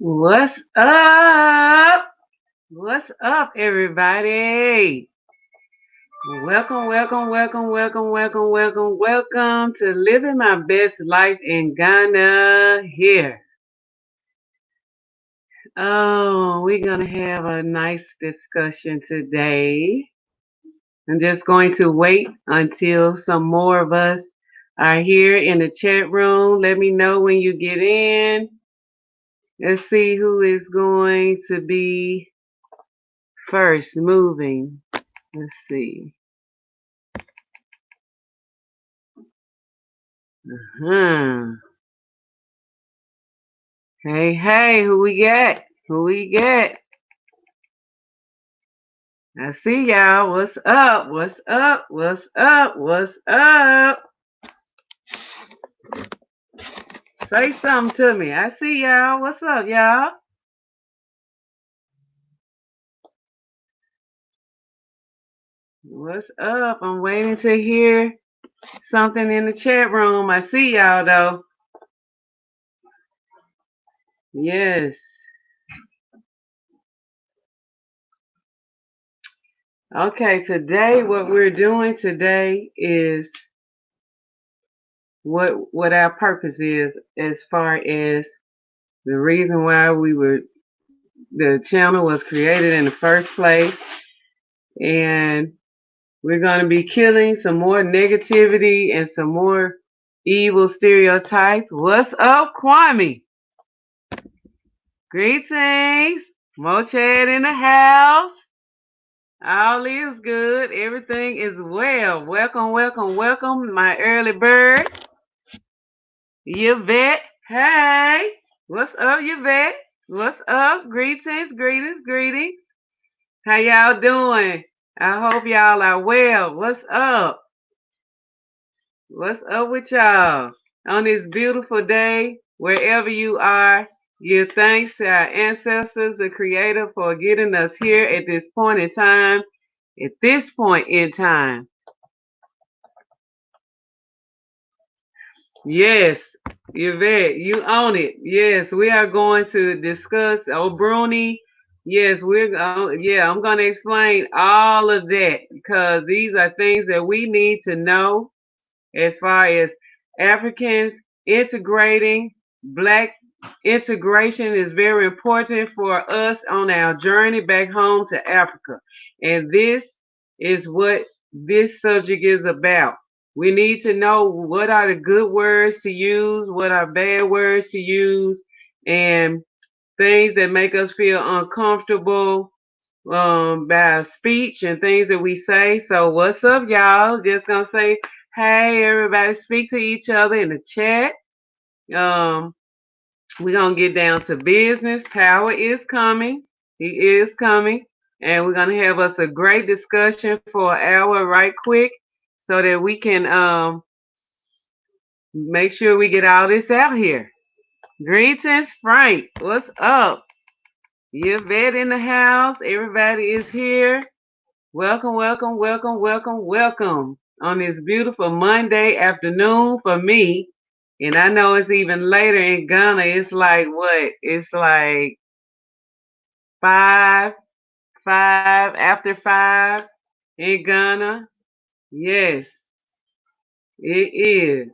What's up? What's up, everybody? Welcome to Living My Best Life in Ghana here. Oh, we're going to have a nice discussion today. I'm just going to wait until some more of us are here in the chat room. Let me know when you get in. Let's see who is going to be first moving. Let's see. Hmm. Hey, who we got? Who we got? I see y'all. What's up? What's up? What's up? What's up? Say something to me. I see y'all. What's up, y'all? What's up? I'm waiting to hear something in the chat room. I see y'all though. Yes. Okay, today what we're doing today is what our purpose is as far as the reason why the channel was created in the first place, and we're going to be killing some more negativity and some more evil stereotypes. What's up, Kwame? Greetings. Mochad in the house. All is good. Everything is well. Welcome, my early bird. Yvette. Hey. What's up, Yvette? What's up? Greetings. How y'all doing? I hope y'all are well. What's up? What's up with y'all? On this beautiful day, wherever you are, give thanks to our ancestors, the Creator, for getting us here at this point in time. At this point in time. Yes, Yvette, you own it. Yes, we are going to discuss Obruni. Yes, I'm going to explain all of that because these are things that we need to know as far as Africans integrating. Black integration is very important for us on our journey back home to Africa. And this is what this subject is about. We need to know what are the good words to use, what are bad words to use, and things that make us feel uncomfortable by our speech and things that we say. So what's up, y'all? Just gonna say, hey, everybody, speak to each other in the chat. Um, we're gonna get down to business. Power is coming. He is coming. And we're gonna have us a great discussion for an hour right quick so that we can make sure we get all this out here. Greetings, Frank. What's up? Yvette in the house. Everybody is here. Welcome on this beautiful Monday afternoon for me. And I know it's even later in Ghana. It's like what? It's like five, after 5 in Ghana. Yes, it is.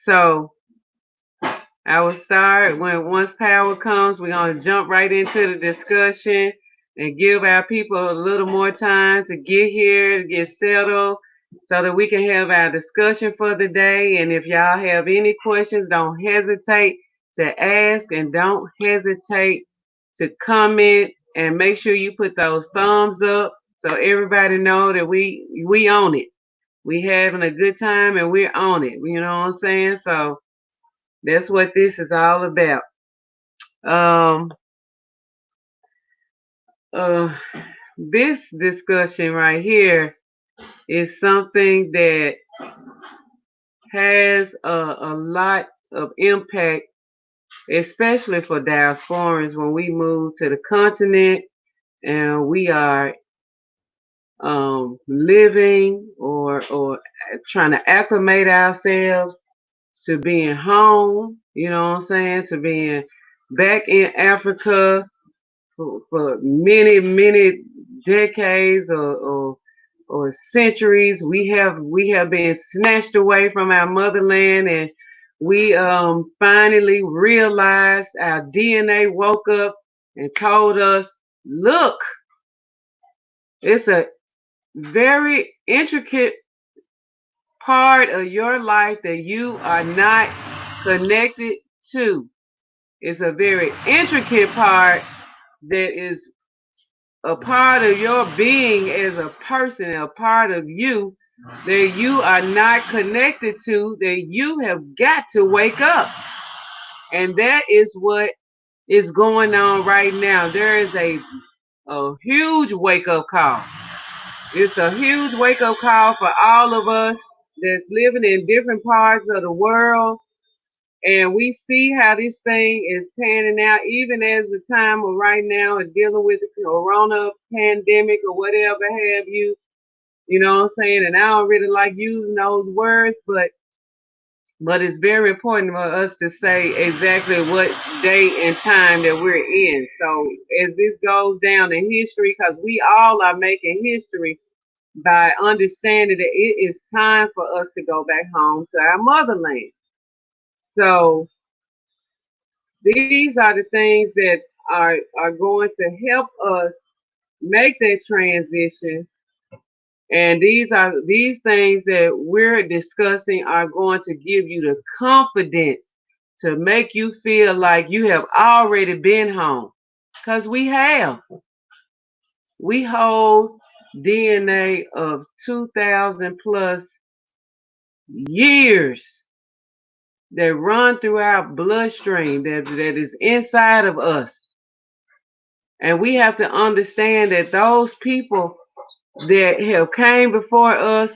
So I will start once power comes. We're going to jump right into the discussion and give our people a little more time to get here, to get settled, so that we can have our discussion for the day. And if y'all have any questions, don't hesitate to ask and don't hesitate to comment, and make sure you put those thumbs up so everybody know that we own it. We having a good time and we're on it. You know what I'm saying? So that's what this is all about. Um, uh, this discussion right here is something that has a lot of impact, especially for diasporans when we move to the continent and we are living or trying to acclimate ourselves to being home. You know what I'm saying? To being back in Africa for many, many decades or centuries. We have been snatched away from our motherland, and we finally realized our DNA woke up and told us, look, it's a very intricate part of your life that you are not connected to. It's a very intricate part that is a part of your being as a person, a part of you that you are not connected to, that you have got to wake up. And that is what is going on right now. There is a huge wake up call. It's a huge wake up call for all of us that's living in different parts of the world. And we see how this thing is panning out, even as the time of right now is dealing with the corona pandemic or whatever have you. You know what I'm saying? And I don't really like using those words, but it's very important for us to say exactly what day and time that we're in. So as this goes down in history, because we all are making history by understanding that it is time for us to go back home to our motherland. So these are the things that are going to help us make that transition. And these things that we're discussing are going to give you the confidence to make you feel like you have already been home. Because we have. We hold DNA of 2,000 plus years that run through our bloodstream that is inside of us. And we have to understand that those people that have came before us,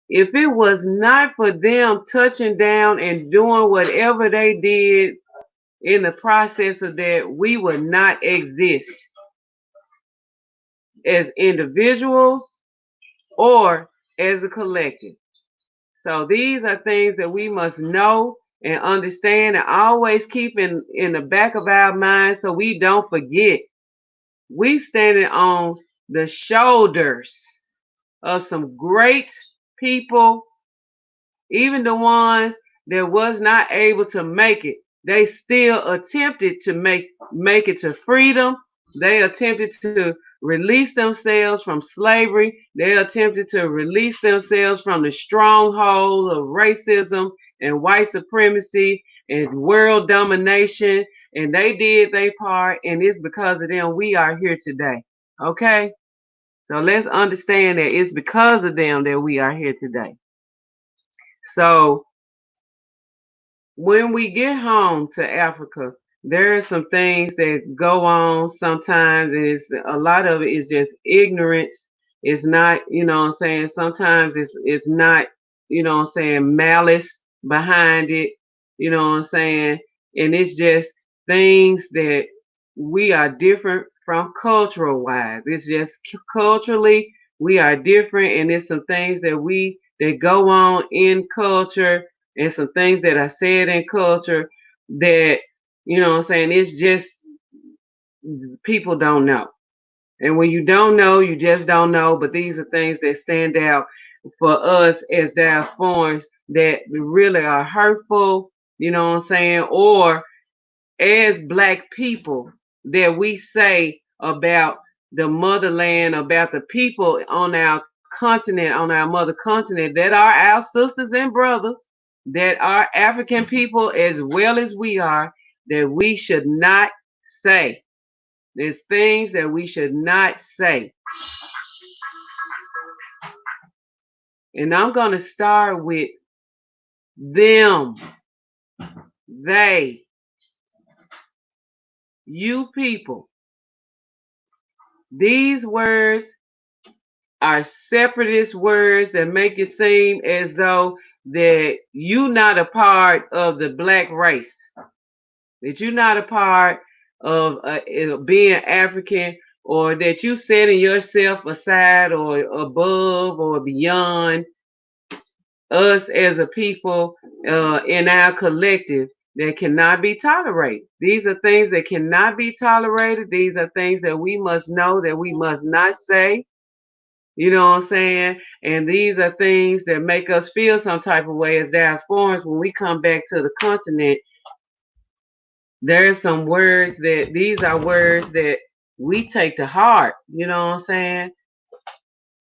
if it was not for them touching down and doing whatever they did in the process of that, we would not exist as individuals or as a collective. So these are things that we must know and understand and always keep in the back of our minds so we don't forget. We standing on the shoulders of some great people, even the ones that was not able to make it. They still attempted to make it to freedom. They attempted to release themselves from slavery. They attempted to release themselves from the stronghold of racism and white supremacy and world domination. And they did their part, and it's because of them we are here today. Okay? So let's understand that it's because of them that we are here today. So when we get home to Africa, there are some things that go on sometimes, and a lot of it is just ignorance. It's not, you know what I'm saying, sometimes it's not, you know what I'm saying, malice behind it, you know what I'm saying, and it's just things that we are different from cultural wise. It's just culturally we are different, and it's some things that go on in culture and some things that are said in culture that, you know what I'm saying, it's just people don't know. And when you don't know, you just don't know. But these are things that stand out for us as diasporans that really are hurtful, you know what I'm saying, or as black people that we say about the motherland, about the people on our continent, on our mother continent, that are our sisters and brothers, that are African people as well as we are, that we should not say. There's things that we should not say. And I'm going to start with them, they, you people. These words are separatist words that make it seem as though that you not a part of the black race, that you're not a part of being African, or that you setting yourself aside or above or beyond us as a people in our collective. that cannot be tolerated. These are things that cannot be tolerated. These are things that we must know that we must not say. You know what I'm saying? And these are things that make us feel some type of way as diasporans when we come back to the continent. There's some words that these are words that we take to heart. You know what I'm saying?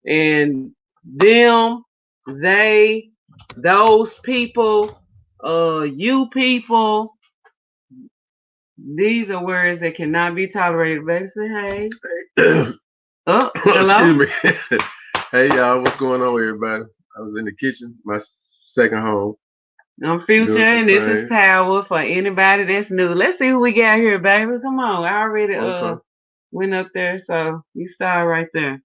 And them, they, those people, you people, these are words that cannot be tolerated. Baby, say hey. Oh, hello? Excuse me. Hey, y'all, what's going on, everybody? I was in the kitchen, my second home, I'm Future, doing some and this is things. Power for anybody that's new. Let's see who we got here, baby. Come on. I already Okay. went up there, so you start right there.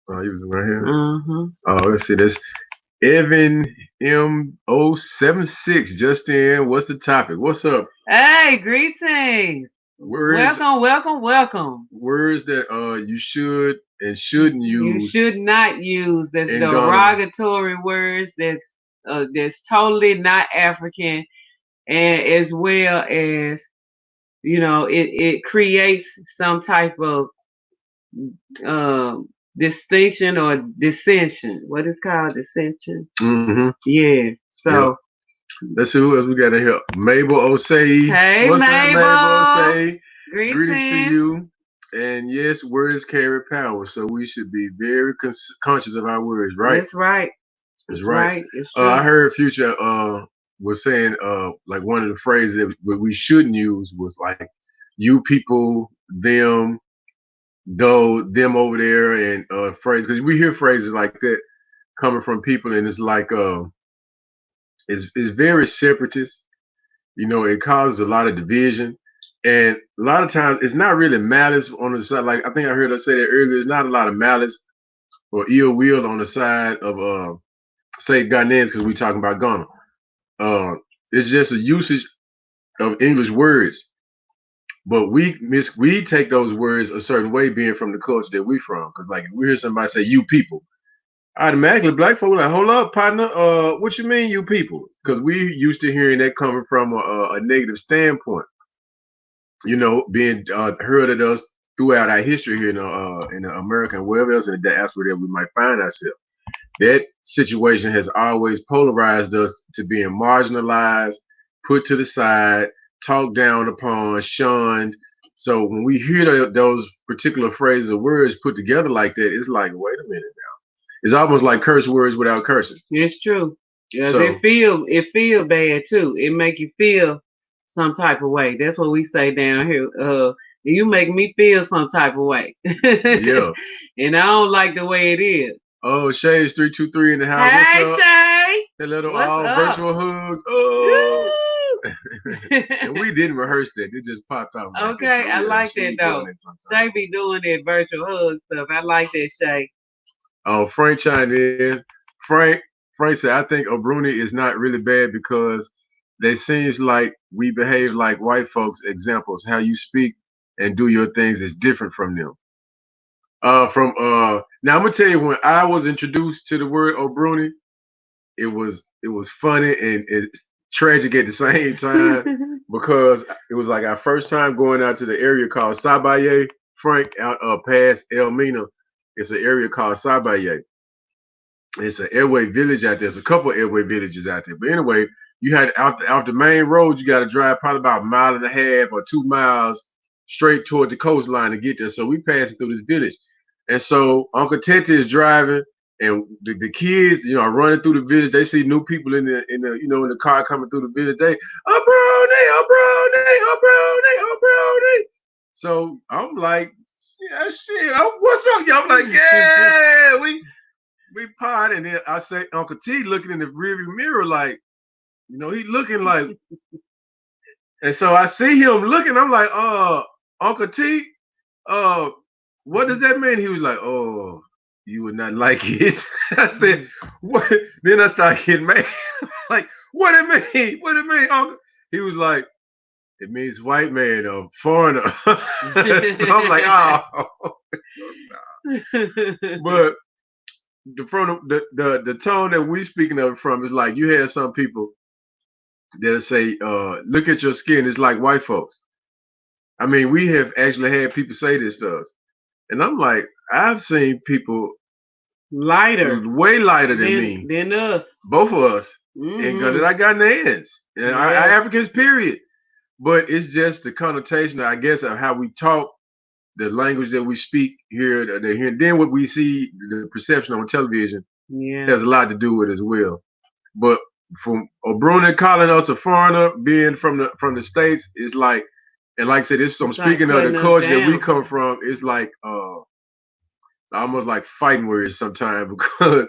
Oh, you was right here. Mm-hmm. Oh, let's see. This Evan M076 just in. What's the topic? What's up? Hey, greetings. Words, Welcome, welcome, welcome. words that you should and shouldn't You use should not use that's in Ghana. derogatory words that's totally not African, and as well as it creates some type of distinction or dissension. What is called dissension? Mm-hmm. Yeah. Yep. So, Let's see who else we got in here. Mabel Osei. hey, What's up, Mabel Mabel. Osei? Greetings to Greetings. you. And yes, words carry power, so we should be very conscious of our words, right? That's right. That's That's right. right. It's I true. heard Future was saying like one of the phrases that we shouldn't use was like you people, them, though, them over there, and phrases because we hear phrases like that coming from people, and it's like it's very separatist. You know, it causes a lot of division. And a lot of times it's not really malice on the side. Like I think I heard her say that earlier. There's not a lot of malice or ill will on the side of say Ghanaians because we talking about Ghana. Uh it's just a usage of English words. But we take those words a certain way being from the culture that we from. Cause like if we hear somebody say you people, automatically black folk like, hold up, partner, what you mean you people? Because we used to hearing that coming from a negative standpoint. You know, being heard of us throughout our history here in America and wherever else in the diaspora that we might find ourselves. That situation has always polarized us to being marginalized, put to the side, talked down upon, shunned. So when we hear those particular phrases or words put together like that, it's like, wait a minute now. It's almost like curse words without cursing. It's true. Yes, So it feel bad too. It make you feel some type of way. That's what we say down here. You make me feel some type of way, yeah. and I don't like the way it is. Oh, Shay's 323 in the house. What's Hey up? Shay, The little what's all up? virtual hugs. Oh. Woo! And we didn't rehearse that. It just popped out like that. Okay, But I yeah, like she that be doing though. that sometimes. Shay be doing that virtual hug stuff. I like that, Shay. Oh, Frank chimed in. Frank Frank said, I think Obruni is not really bad because they seems like we behave like white folks. Examples, how you speak and do your things is different from them. From now I'm gonna tell you when I was introduced to the word Obruni, it was funny and it's tragic at the same time because it was like our first time going out to the area called Sabaye, Frank, out past Elmina. It's an area called Sabaye. It's an airway village out there. There's a couple of airway villages out there. But anyway, you had out the main road, you got to drive probably about a mile and a half or 2 miles straight toward the coastline to get there. So we passing through this village. And so Uncle Tete is driving and the kids, are running through the village. They see new people in the car coming through the village. They, oh, Brody. So I'm like, yeah, shit, what's up, y'all? I'm like, yeah, we pod, and then I say Uncle T looking in the rearview mirror like, he looking like, and so I see him looking. I'm like, Uncle T, uh, what does that mean? He was like, oh, you would not like it. I said, what? Then I started getting mad. Like, what it mean? What it mean, Uncle? He was like, it means white man or foreigner. So I'm like, oh. But from the tone that we speaking of it from is like you had some people They'll say, look at your skin, it's like white folks. I mean, we have actually had people say this to us. And I'm like, I've seen people lighter way lighter than me, than us. both of us, and Mm-hmm. that I got Ghanaians and our Yes. Africans, period. But it's just the connotation, I guess, of how we talk, the language that we speak here, then what we see, the perception on television Yeah. has a lot to do with it as well. But from Obruni calling us a foreigner, being from the states, is like, and like I said, this. I'm It's like speaking of the putting us culture that we down. come from. It's like it's almost like fighting words sometimes because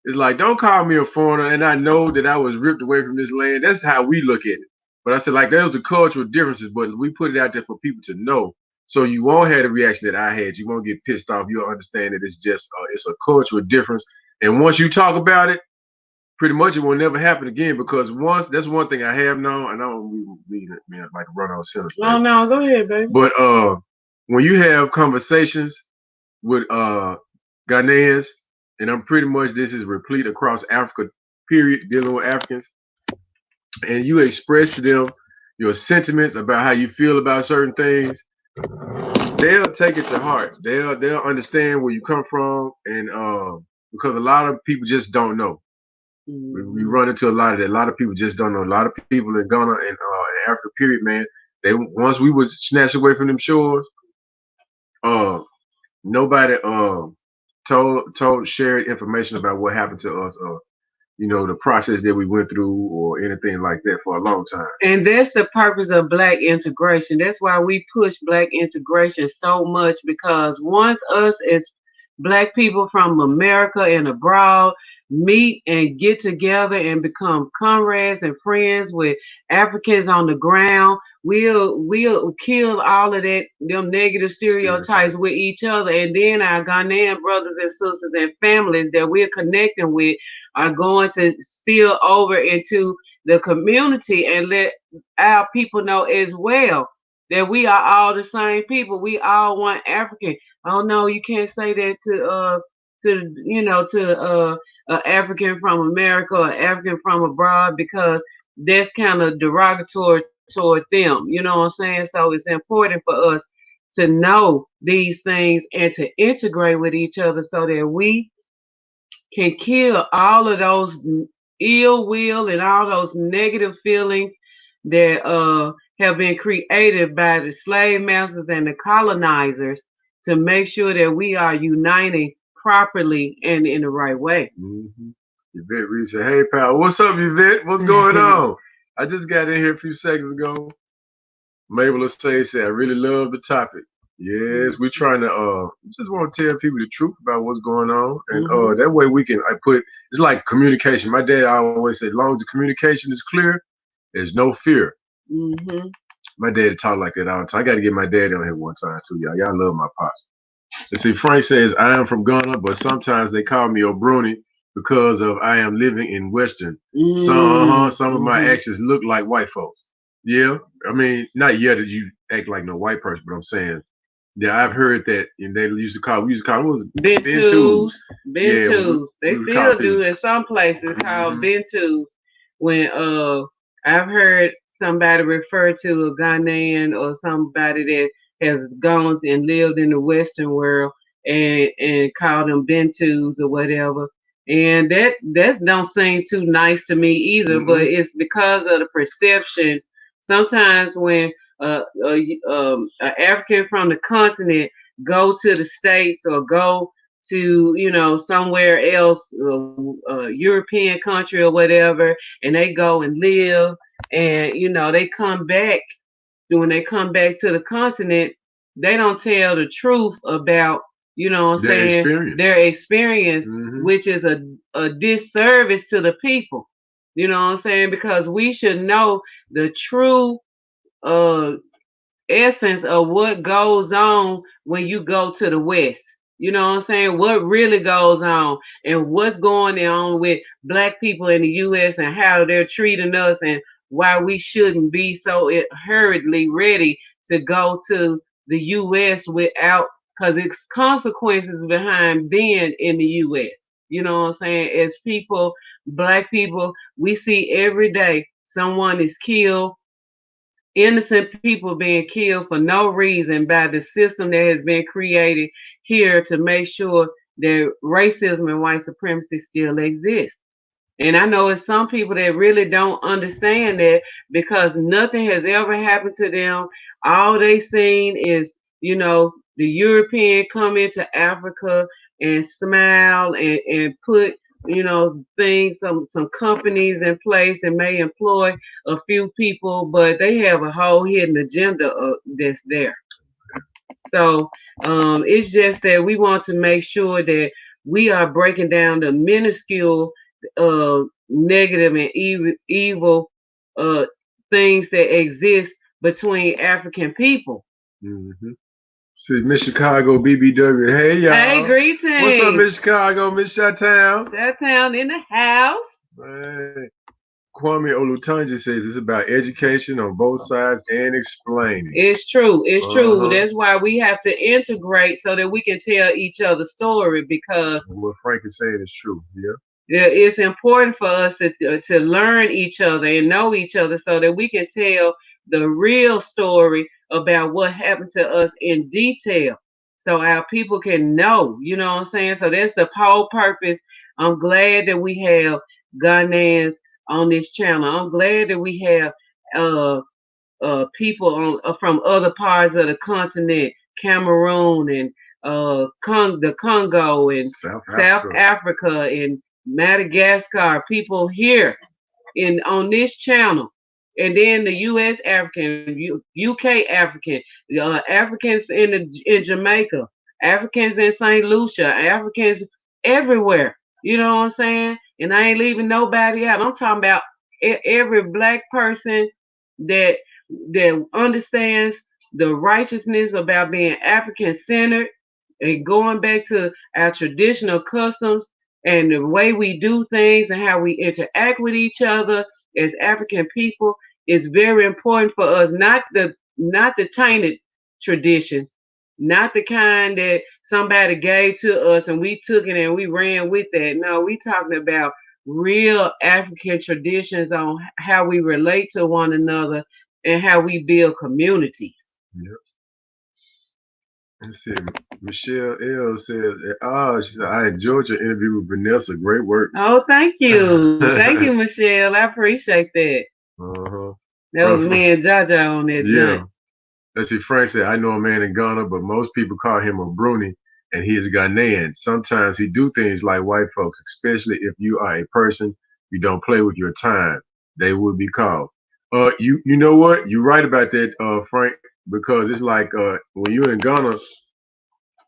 it's like, don't call me a foreigner, and I know that I was ripped away from this land. That's how we look at it. But I said, like, there's the cultural differences, but we put it out there for people to know. So you won't have the reaction that I had. You won't get pissed off. You'll understand that it's just it's a cultural difference. And once you talk about it, pretty much it will never happen again because once that's one thing I have known, and I don't mean like run on center No, stage. no, go ahead, baby. But when you have conversations with Ghanaians, and I'm pretty much this is replete across Africa, period, dealing with Africans, and you express to them your sentiments about how you feel about certain things, they'll take it to heart. They'll understand where you come from, and because a lot of people just don't know. We Mm-hmm. run into a lot of that. A lot of people just don't know. A lot of people in Ghana and Africa, period, man. They once we was snatched away from them shores, uh, nobody told shared information about what happened to us, the process that we went through or anything like that for a long time. And that's the purpose of black integration. That's why we push black integration so much because once us as black people from America and abroad meet and get together and become comrades and friends with Africans on the ground, we'll kill all of that them negative stereotypes with each other, and then our Ghanaian brothers and sisters and families that we're connecting with are going to spill over into the community and let our people know as well that we are all the same people. We all want African. Oh no, you can't say that to African from America or African from abroad because that's kind of derogatory toward them. You know what I'm saying? So it's important for us to know these things and to integrate with each other so that we can kill all of those ill will and all those negative feelings that have been created by the slave masters and the colonizers to make sure that we are uniting properly and in the right way. Mm-hmm. Yvette Reed said, "Hey, pal, what's up, Yvette? What's going on? I just got in here a few seconds ago. Mabel said, I really love the topic. Yes, we're trying to just want to tell people the truth about what's going on, and that way we can it's like communication. My dad always said, as long as the communication is clear, there's no fear. Mm-hmm. My dad talk like that all the time. I got to get my dad on here one time too, y'all. Y'all love my pops. Let's see, Frank says, I am from Ghana, but sometimes they call me Obruni because of I am living in Western. Some of my actions look like white folks. Yeah, I mean, not yet that you act like no white person, but I'm saying, yeah, I've heard that, and we used to call them Bentus. Yeah, Bentus. They we still call do people. in some places called Bentus. When I've heard somebody refer to a Ghanaian or somebody that has gone and lived in the Western world and call them Bentus or whatever. And that don't seem too nice to me either, but it's because of the perception. Sometimes when an African from the continent go to the states or go to somewhere else, European country or whatever, and they go and live, and they come back. When they come back to the continent, they don't tell the truth about what I'm Their saying experience. their experience, which is a disservice to the people. You know what I'm saying? Because we should know the true uh essence of what goes on when you go to the West. You know what I'm saying? What really goes on and what's going on with black people in the US and how they're treating us and why we shouldn't be so hurriedly ready to go to the US without, because it's consequences behind being in the US. You know what I'm saying? As people, black people, we see every day someone is killed, innocent people being killed for no reason by the system that has been created here to make sure that racism and white supremacy still exists. And I know it's some people that really don't understand that because nothing has ever happened to them. All they seen is, the European come into Africa and smile and put, things, some companies in place and may employ a few people, but they have a whole hidden agenda that's there. So it's just that we want to make sure that we are breaking down the minuscule negative and evil things that exist between African people. Mm-hmm. See, Miss Chicago, BBW. Hey, Hey, y'all. What's up, greetings. Miss Chicago, Miss Chi-Town? Town in the house. Man. Kwame Olutunji says it's about education on both sides and explaining. It's true. It's true. Uh-huh. That's why we have to integrate so that we can tell each other's story because What Frank is saying is true. Yeah. it's important for us to learn each other and know each other so that we can tell the real story about what happened to us in detail so our people can know, you know what I'm saying? So that's the whole purpose. I'm glad that we have Ghanaians on this channel. I'm glad that we have uh, people from other parts of the continent, Cameroon and the Congo and South South Africa. Africa and Madagascar, people here on this channel, and then the U.S. African, UK African, Africans in Jamaica, Africans in Saint Lucia, Africans everywhere. You know what I'm saying? And I ain't leaving nobody out. I'm talking about every black person that understands the righteousness about being African centered and going back to our traditional customs and the way we do things and how we interact with each other as African people is very important for us. Not the tainted traditions, not the kind that somebody gave to us and we took it and we ran with that. No, we talking about real African traditions on how we relate to one another and how we build communities. Yep. Let's see. Michelle L said, she said, I enjoyed your interview with Vanessa. Great work. Oh, thank you. Thank you, Michelle. I appreciate that. Uh-huh. That was me and Jaja on that Yeah. joint. Let's see. Frank said, I know a man in Ghana, but most people call him Obruni, and he is Ghanaian. Sometimes he do things like white folks, especially if you are a person you don't play with your time. They would be called. You know what? You're right about that, Frank, because it's like when you're in Ghana,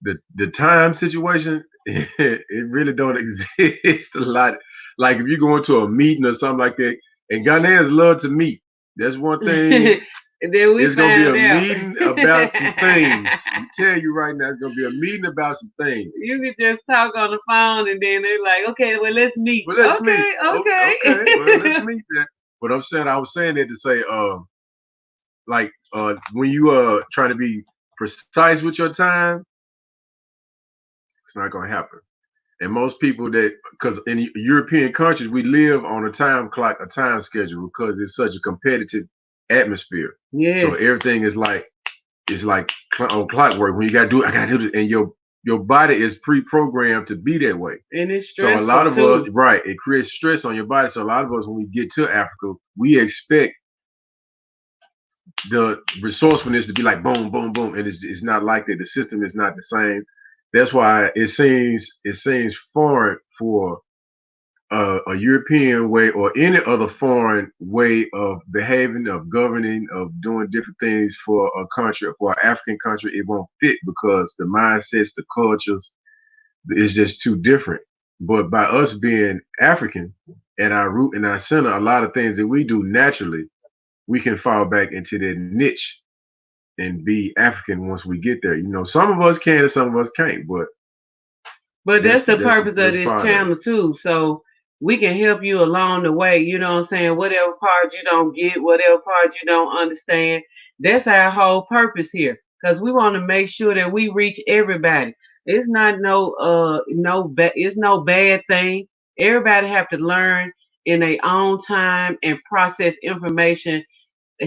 the time situation it really don't exist a lot. Like if you go into a meeting or something like that, and Ghanaians love to meet. That's one thing. And then we It's gonna be a found out. meeting about some things. I tell you right now, it's gonna be a meeting about some things. You could just talk on the phone and then they're like, okay, well, let's meet. Well, let's meet. Okay, okay. Okay, well, let's meet then. But I was saying that to say, like, when you trying to be precise with your time, it's not gonna happen. And most people because in European countries, we live on a time clock, a time schedule, because it's such a competitive atmosphere. Yes. So everything is like, on clockwork. When you gotta do, I gotta do this, and your body is pre-programmed to be that way. And it's So a stressful lot of too. us, right, it creates stress on your body. So a lot of us, when we get to Africa, we expect the resourcefulness to be like boom, boom, boom, and it's not like that. The system is not the same. That's why it seems foreign for a European way or any other foreign way of behaving, of governing, of doing different things for a country, for an African country. It won't fit because the mindsets, the cultures, is just too different. But by us being African at our root and our center, a lot of things that we do naturally, we can fall back into that niche and be African once we get there. Some of us can and some of us can't, But that's the purpose of that's this part of it. channel too. So we can help you along the way. You know what I'm saying? Whatever part you don't get, whatever part you don't understand, that's our whole purpose here. Because we want to make sure that we reach everybody. It's not it's no bad thing. Everybody have to learn in their own time and process information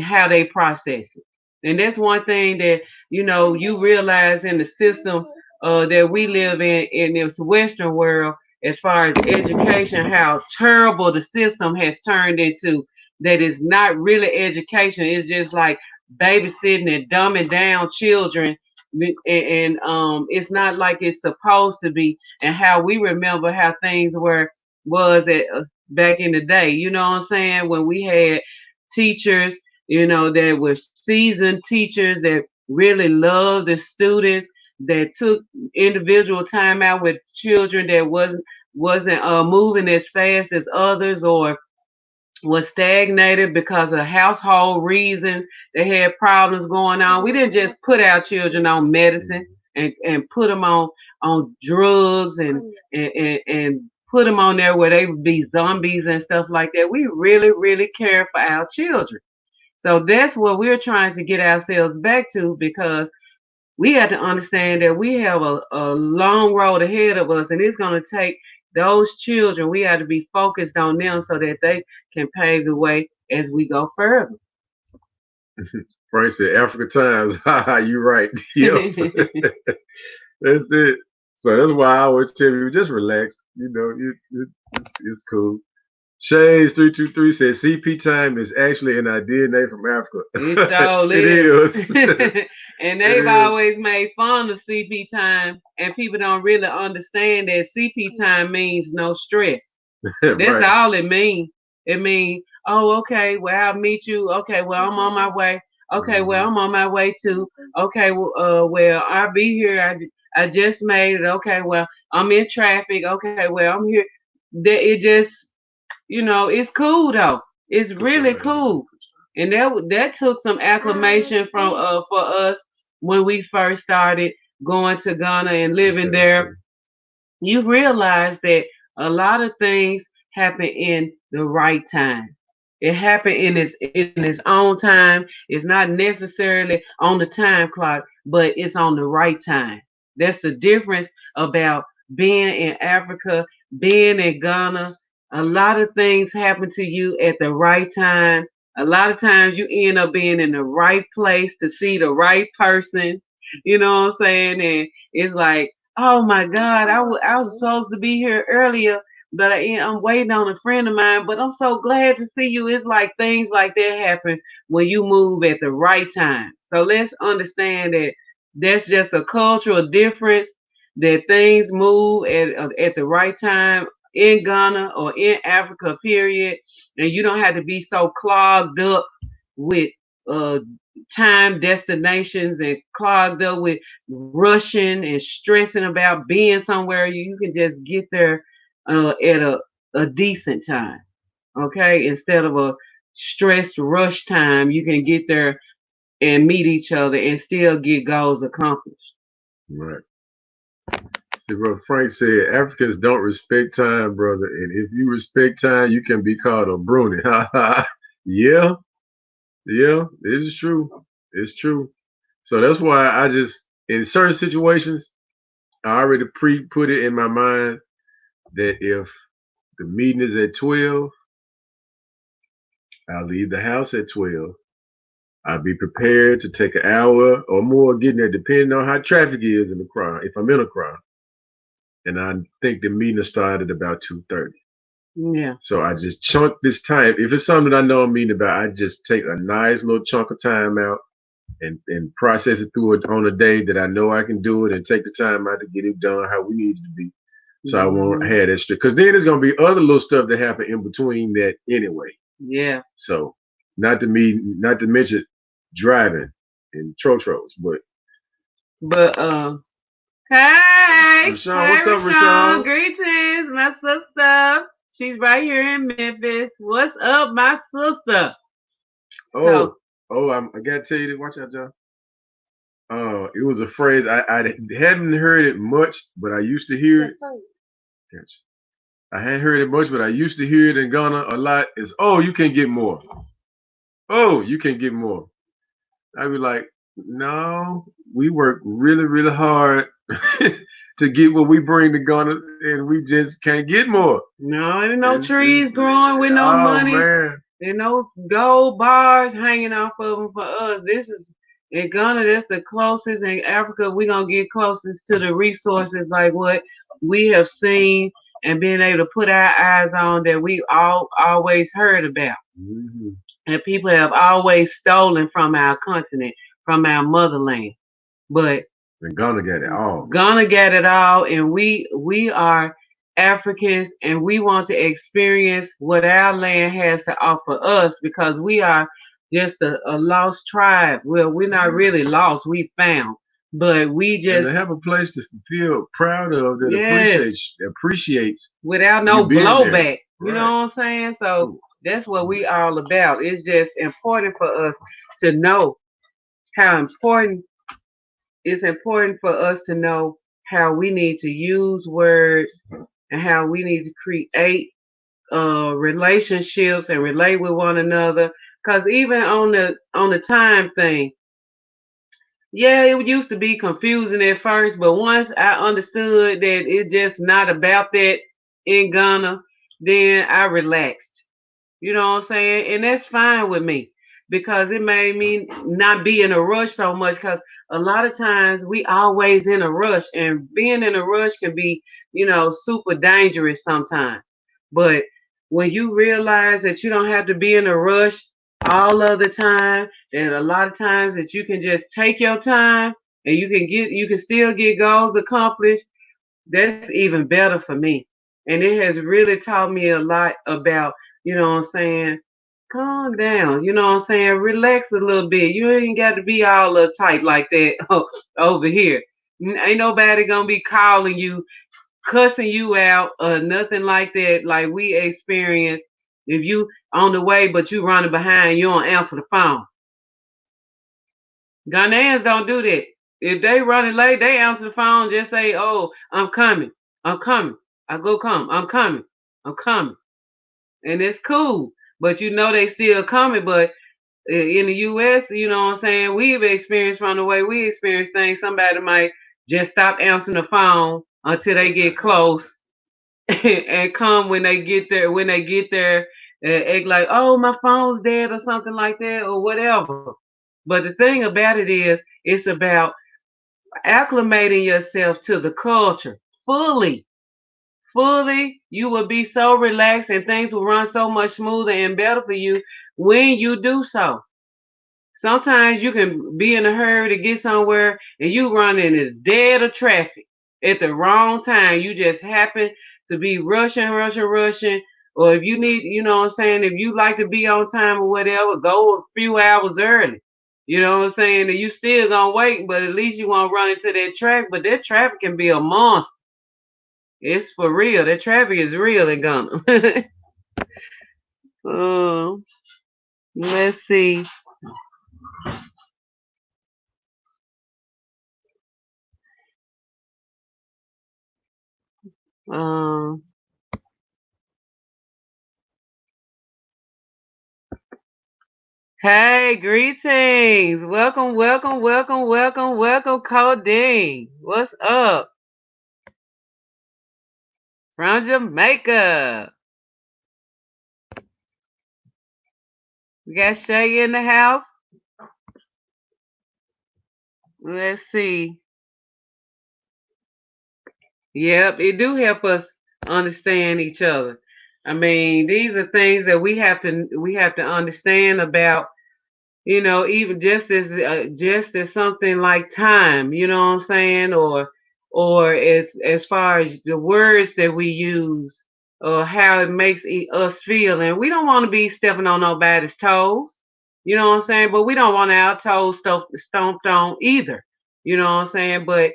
how they process it. And that's one thing that, you realize in the system that we live in this Western world, as far as education, how terrible the system has turned into. That is not really education. It's just like babysitting and dumbing down children. And it's not like it's supposed to be. And how we remember how things was at back in the day. You know what I'm saying? When we had teachers, that were seasoned teachers that really loved the students, that took individual time out with children that wasn't moving as fast as others, or was stagnated because of household reasons. They had problems going on. We didn't just put our children on medicine and put them on drugs and put them on there where they would be zombies and stuff like that. We really, really care for our children. So that's what we're trying to get ourselves back to, because we have to understand that we have a long road ahead of us, and it's going to take those children. We have to be focused on them so that they can pave the way as we go further. Frank said, Africa Times. Haha, you right. Yep. That's it. So that's why I always tell you, just relax. It's cool. Shades323 says CP time is actually an idea name from Africa. It sure It is. is. And they've always made fun of CP time, and people don't really understand that CP time means no stress. That's Right. all it means. It means, oh, okay, well, I'll meet you. Okay, well, I'm on my way. Okay, well, I'm on my way too. Okay, well, I'll be here. I just made it. Okay, well, I'm in traffic. Okay, well, I'm here. It just, it's cool though. It's really cool. And that took some acclamation from for us when we first started going to Ghana and living there. You realize that a lot of things happen in the right time. It happened in its own time. It's not necessarily on the time clock, but it's on the right time. That's the difference about being in Africa, being in Ghana. A lot of things happen to you at the right time. A lot of times you end up being in the right place to see the right person. You know what I'm saying? And it's like, oh my God, I was supposed to be here earlier, but I'm waiting on a friend of mine. But I'm so glad to see you. It's like things like that happen when you move at the right time. So let's understand that that's just a cultural difference, that things move at the right time in Ghana or in Africa, period. And you don't have to be so clogged up with uh, time destinations and clogged up with rushing and stressing about being somewhere. You can just get there at a decent time, okay? Instead of a stressed rush time, you can get there and meet each other and still get goals accomplished. Right. See, brother Frank said Africans don't respect time, brother, and if you respect time, you can be called a Bruni. Yeah, yeah, it is true. It's true. So that's why I just, in certain situations, I already put it in my mind that if the meeting is at 12, I'll leave the house at 12. I'll be prepared to take an hour or more getting there, depending on how traffic is in the crowd, if I'm in a crowd. And I think the meeting started about 2:30. Yeah. So I just chunk this time. If it's something that I know I'm meeting about, I just take a nice little chunk of time out and process it through it on a day that I know I can do it, and take the time out to get it done how we need it to be. So I won't have that stress. Because then there's going to be other little stuff that happen in between that anyway. Yeah. So not to mention driving and trotros, But hey, Rashawn, hey, what's up, Rashawn, Rashawn? greetings, my sister. She's right here in Memphis. What's up, my sister? So, I gotta tell you this. Watch out, John. It was a phrase I hadn't heard it much, but I used to hear it. Gotcha. I hadn't heard it much, but I used to hear it in Ghana a lot. Is, oh, you can get more. Oh, you can get more. I'd be like, no, we work really, really hard to get what we bring to Ghana, and we just can't get more. No, ain't no It's trees growing with no oh money. man, There's no gold bars hanging off of them for us. This is in Ghana. That's the closest. In Africa, we gonna get closest to the resources like what we have seen and being able to put our eyes on that we all always heard about, mm-hmm. and people have always stolen from our continent, from our motherland. But And Ghana got it all. gonna get it all, and we are Africans, and we want to experience what our land has to offer us because we are just a lost tribe. Well, we're not really lost, we found, but we And to just, have a place to feel proud of that yes, appreciates without you no being there. blowback. You know Right. what I'm saying? So that's what we all about. It's just important for us to know how important it's important for us to know how we need to use words and how we need to create relationships and relate with one another. Because even on the time thing, yeah, it used to be confusing at first, but once I understood that it's just not about that in Ghana, then I relaxed. You know what I'm saying? And that's fine with me because it made me not be in a rush so much because a lot of times we always in a rush and being in a rush can be, super dangerous sometimes. But when you realize that you don't have to be in a rush all of the time, and a lot of times that you can just take your time and you can still get goals accomplished, that's even better for me. And it has really taught me a lot about, what I'm saying, calm down, what I'm saying, relax a little bit. You ain't got to be all uptight like that over here. Ain't nobody gonna be calling you, cussing you out, or nothing like that, like we experienced. If you on the way but you running behind, you don't answer the phone. Ghanaians don't do that. If they running late, they answer the phone. Just say, "Oh, I'm coming. I'm coming. I go come. I'm coming. I'm coming," and it's cool. But they still coming. But in the U.S., you know what I'm saying, we've experienced from the way we experience things. Somebody might just stop answering the phone until they get close and come when they get there. When they get there, act like, "Oh, my phone's dead" or something like that or whatever. But the thing about it is, it's about acclimating yourself to the culture fully. Fully, you will be so relaxed and things will run so much smoother and better for you when you do so. Sometimes you can be in a hurry to get somewhere and you run in the dead of traffic at the wrong time. You just happen to be rushing, rushing, rushing. Or if you need, you know what I'm saying, if you like to be on time or whatever, go a few hours early. You know what I'm saying? And you still gonna wait, but at least you won't run into that traffic. But that traffic can be a monster. It's for real. That traffic is real in Ghana. um, let's see. Um, Hey, greetings. Welcome, welcome, welcome, welcome, welcome, Codeine. What's up? From Jamaica. We got Shay in the house. Let's see. Yep, it do help us understand each other. I mean, these are things that we have to understand about, even just as something like time, you know what I'm saying, or as far as the words that we use, or how it makes us feel, and we don't want to be stepping on nobody's toes, you know what I'm saying, but we don't want our toes stomped on either, you know what I'm saying, but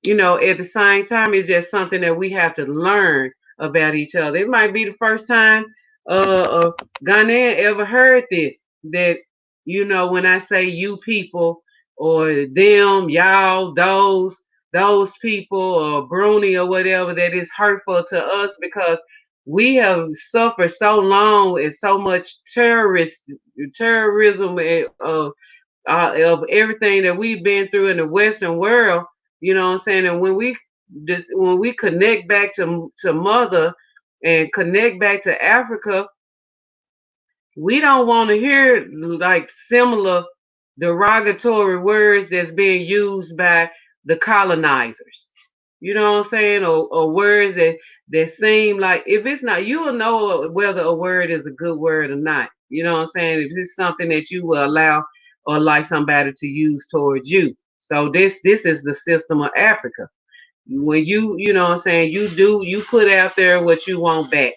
at the same time, it's just something that we have to learn about each other. It might be the first time a Ghanaian ever heard this. That when I say you people or them, y'all, those people or Bruni or whatever, that is hurtful to us because we have suffered so long and so much terrorism of everything that we've been through in the Western world, you know what I'm saying? And when we this when we connect back to mother and connect back to Africa, we don't want to hear like similar derogatory words that's being used by the colonizers. You know what I'm saying? Or words that seem like, if it's not, you'll know whether a word is a good word or not. You know what I'm saying? If it's something that you will allow or like somebody to use towards you. So this is the system of Africa. When you know what I'm saying, you put out there what you want back.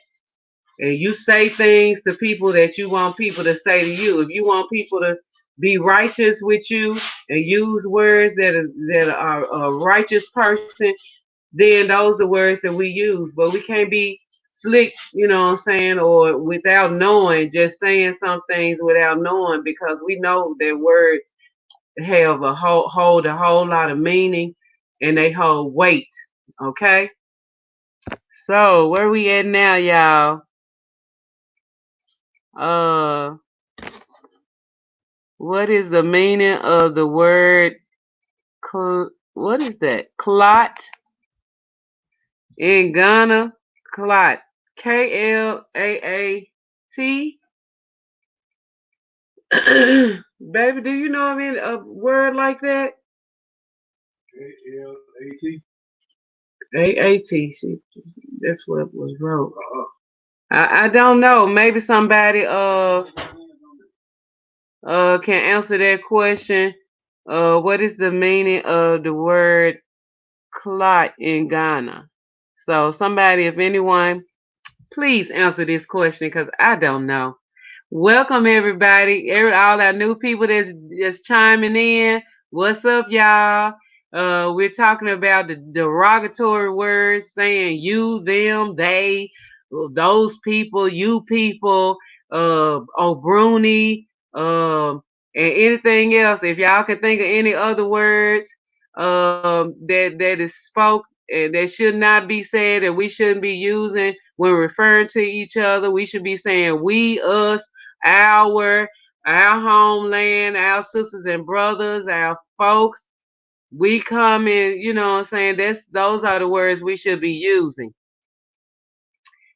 And you say things to people that you want people to say to you. If you want people to be righteous with you and use words that are a righteous person, then those are words that we use. But we can't be slick, you know what I'm saying, or without knowing, just saying some things without knowing, because we know that words have hold a whole lot of meaning and they hold weight. Okay? So where we at now, y'all? Uh what is the meaning of the word what is that? Clot in Ghana? Clot. K-L-A-A-T. Baby, do you know of any a word like that? K-L-A-T. A-A-T. That's what was wrote. I don't know. Maybe somebody can answer that question. What is the meaning of the word clot in Ghana? So somebody, if anyone, please answer this question because I don't know. Welcome everybody, all our new people that's just chiming in. What's up, y'all? We're talking about the derogatory words, saying you, them, they, those people, you people, Obruni, and anything else. If y'all can think of any other words that is spoke that should not be said and we shouldn't be using when referring to each other, we should be saying we, us, our our homeland, our sisters and brothers, our folks. We come in, you know what I'm saying? Those are the words we should be using.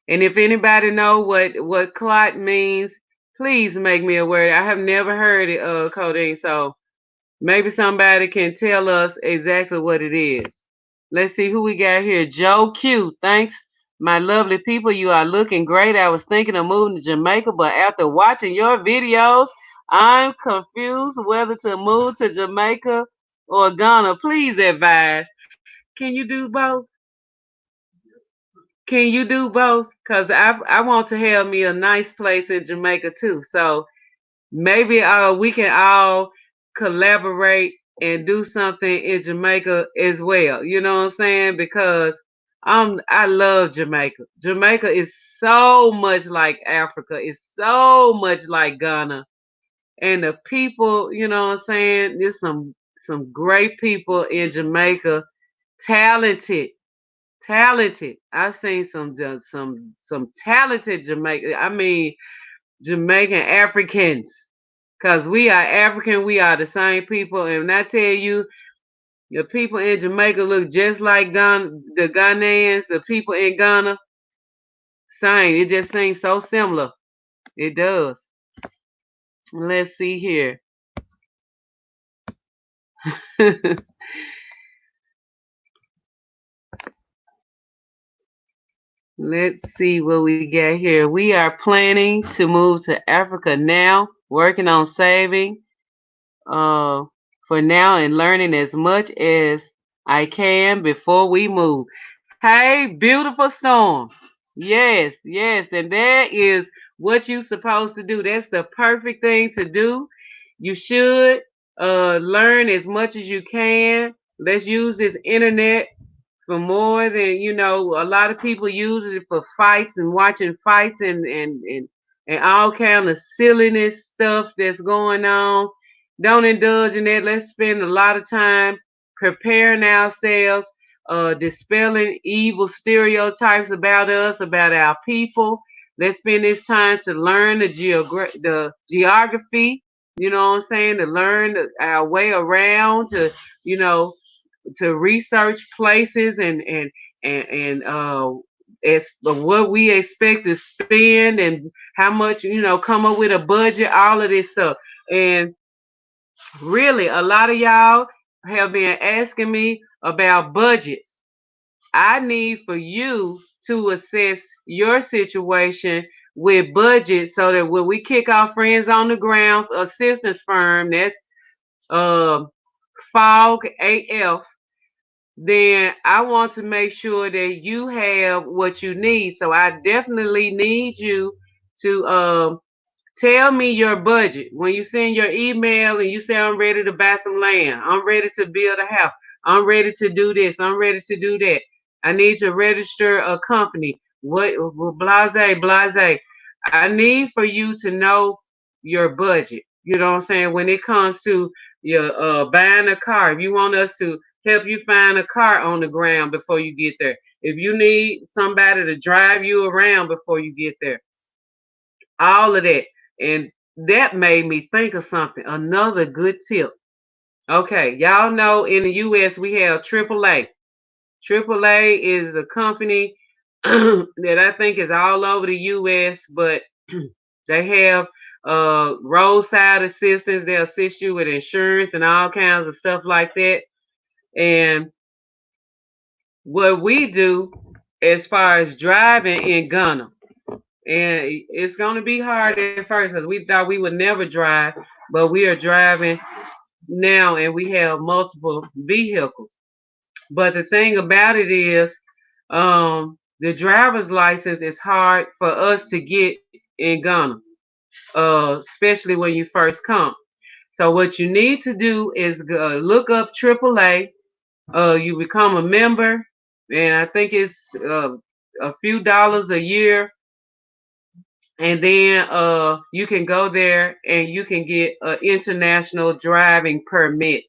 And if anybody know what clot means, please make me aware. I have never heard it, Codeine, so maybe somebody can tell us exactly what it is. Let's see who we got here. Joe Q. Thanks, my lovely people. You are looking great. I was thinking of moving to Jamaica, but after watching your videos, I'm confused whether to move to Jamaica or Ghana. Please advise. Can you do both? Can you do both? Cause I want to have me a nice place in Jamaica too. So maybe we can all collaborate and do something in Jamaica as well. You know what I'm saying? Because I love Jamaica. Jamaica is so much like Africa. It's so much like Ghana. And the people, you know what I'm saying? There's some great people in Jamaica. Talented. Talented. I've seen some talented Jamaican. I mean Jamaican Africans. Cause we are African, we are the same people, and when I tell you, the people in Jamaica look just like the Ghanaians, the people in Ghana, same. It just seems so similar. It does. Let's see here. Let's see what we got here. We are planning to move to Africa now, working on saving uh, for now and learning as much as I can before we move. Hey, beautiful storm. Yes, yes, and that is what you're supposed to do. That's the perfect thing to do. You should learn as much as you can. Let's use this internet for more than a lot of people use it for fights and watching fights and all kind of silliness stuff that's going on. Don't indulge in that. Let's spend a lot of time preparing ourselves, dispelling evil stereotypes about us, about our people. Let's spend this time to learn the geography, you know what I'm saying, to learn our way around, to you know to research places and as what we expect to spend and how much, come up with a budget, all of this stuff. And really, a lot of y'all have been asking me about budgets. I need for you to assess your situation with budget so that when we kick our friends on the ground assistance firm, that's uh, Fog AF, then I want to make sure that you have what you need. So I definitely need you to tell me your budget. When you send your email and you say, I'm ready to buy some land, I'm ready to build a house, I'm ready to do this, I'm ready to do that. I need to register a company. What, blase, blase. I need for you to know your budget. You know what I'm saying? When it comes to your buying a car, if you want us to help you find a car on the ground before you get there, if you need somebody to drive you around before you get there, all of that. And that made me think of something. Another good tip. Okay, y'all know in the US we have AAA. AAA is a company that I think is all over the US, but they have roadside assistance. They assist you with insurance and all kinds of stuff like that. And what we do as far as driving in Ghana, and it's going to be hard at first because we thought we would never drive, but we are driving now and we have multiple vehicles. But the thing about it is, the driver's license is hard for us to get in Ghana, especially when you first come. So what you need to do is look up AAA. You become a member, and I think it's a few dollars a year, and then you can go there and you can get an international driving permit.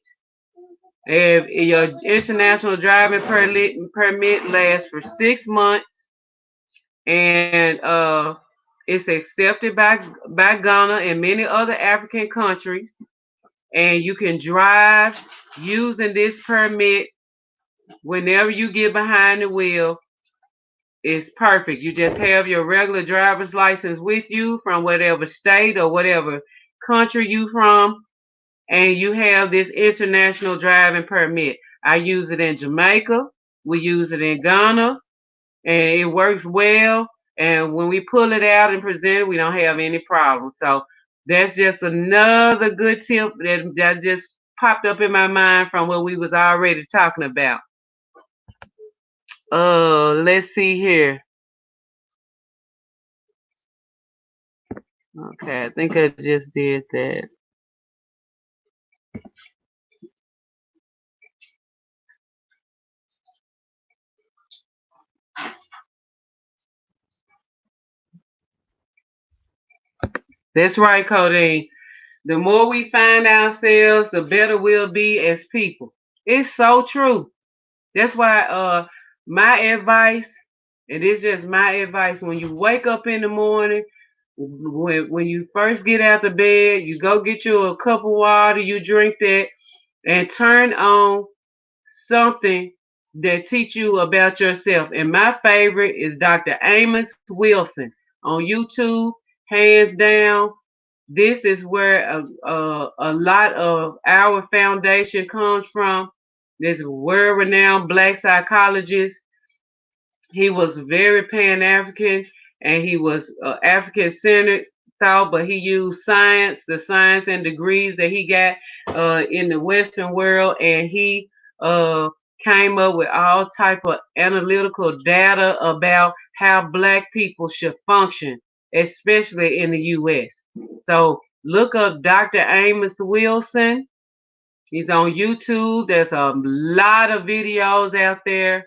If your international driving permit lasts for 6 months, and it's accepted by Ghana and many other African countries, and you can drive using this permit whenever you get behind the wheel. It's perfect. You just have your regular driver's license with you from whatever state or whatever country you from, and you have this international driving permit. I use it in Jamaica. We use it in Ghana, and it works well. And when we pull it out and present it, we don't have any problems. So that's just another good tip that just popped up in my mind from what we was already talking about. Let's see here. Okay, I think I just did that. That's right, Codeine. The more we find ourselves, the better we'll be as people. It's so true. That's why my advice, and it's just my advice, when you wake up in the morning, when you first get out the bed, you go get you a cup of water, you drink that, and turn on something that teach you about yourself. And my favorite is Dr. Amos Wilson on YouTube, hands down. This is where a lot of our foundation comes from. This world-renowned black psychologist. He was very Pan-African and he was African-centered thought, but he used science, the science and degrees that he got in the Western world, and he uh, came up with all type of analytical data about how black people should function, especially in the U.S. So look up Dr. Amos Wilson. He's on YouTube. There's a lot of videos out there.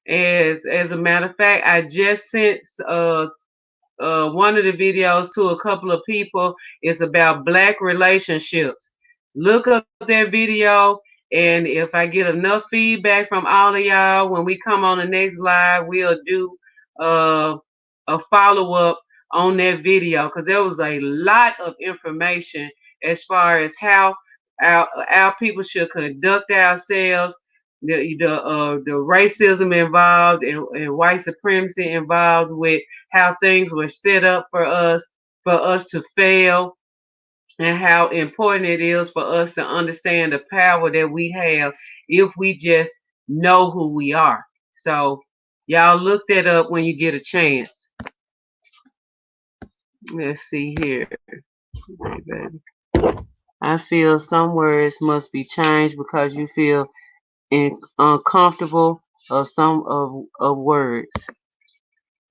As a matter of fact, I just sent one of the videos to a couple of people. It's about black relationships. Look up that video, and if I get enough feedback from all of y'all, when we come on the next live, we'll do uh, a follow up on that video because there was a lot of information as far as how our people should conduct ourselves the racism involved and white supremacy involved with how things were set up for us to fail, and how important it is for us to understand the power that we have if we just know who we are. So y'all look that up when you get a chance. Let's see here. Okay, baby. I feel some words must be changed because you feel uncomfortable of some of words.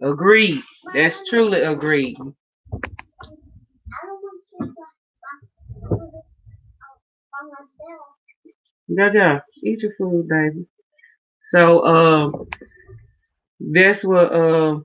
Agreed. That's truly agreed. Jaja, eat your food, baby. So that's what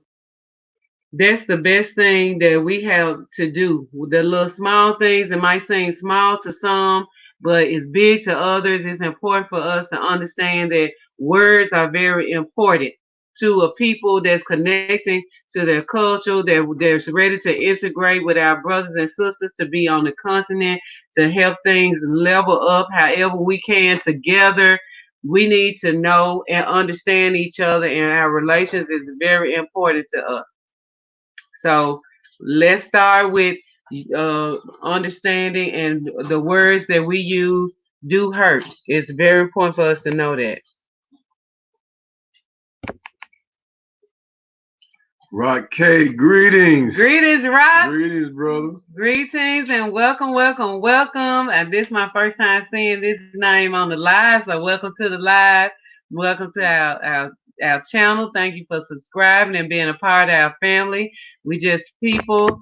that's the best thing that we have to do. The little small things, it might seem small to some, but it's big to others. It's important for us to understand that words are very important to a people that's connecting to their culture, that's ready to integrate with our brothers and sisters, to be on the continent, to help things level up however we can together. We need to know and understand each other, and our relations is very important to us. So let's start with understanding, and the words that we use do hurt. It's very important for us to know that. Rock K, greetings. Greetings, Rock. Greetings, brother. Greetings and welcome, welcome, welcome. And this is my first time seeing this name on the live, so welcome to the live. Welcome to our channel. Thank you for subscribing and being a part of our family. We just people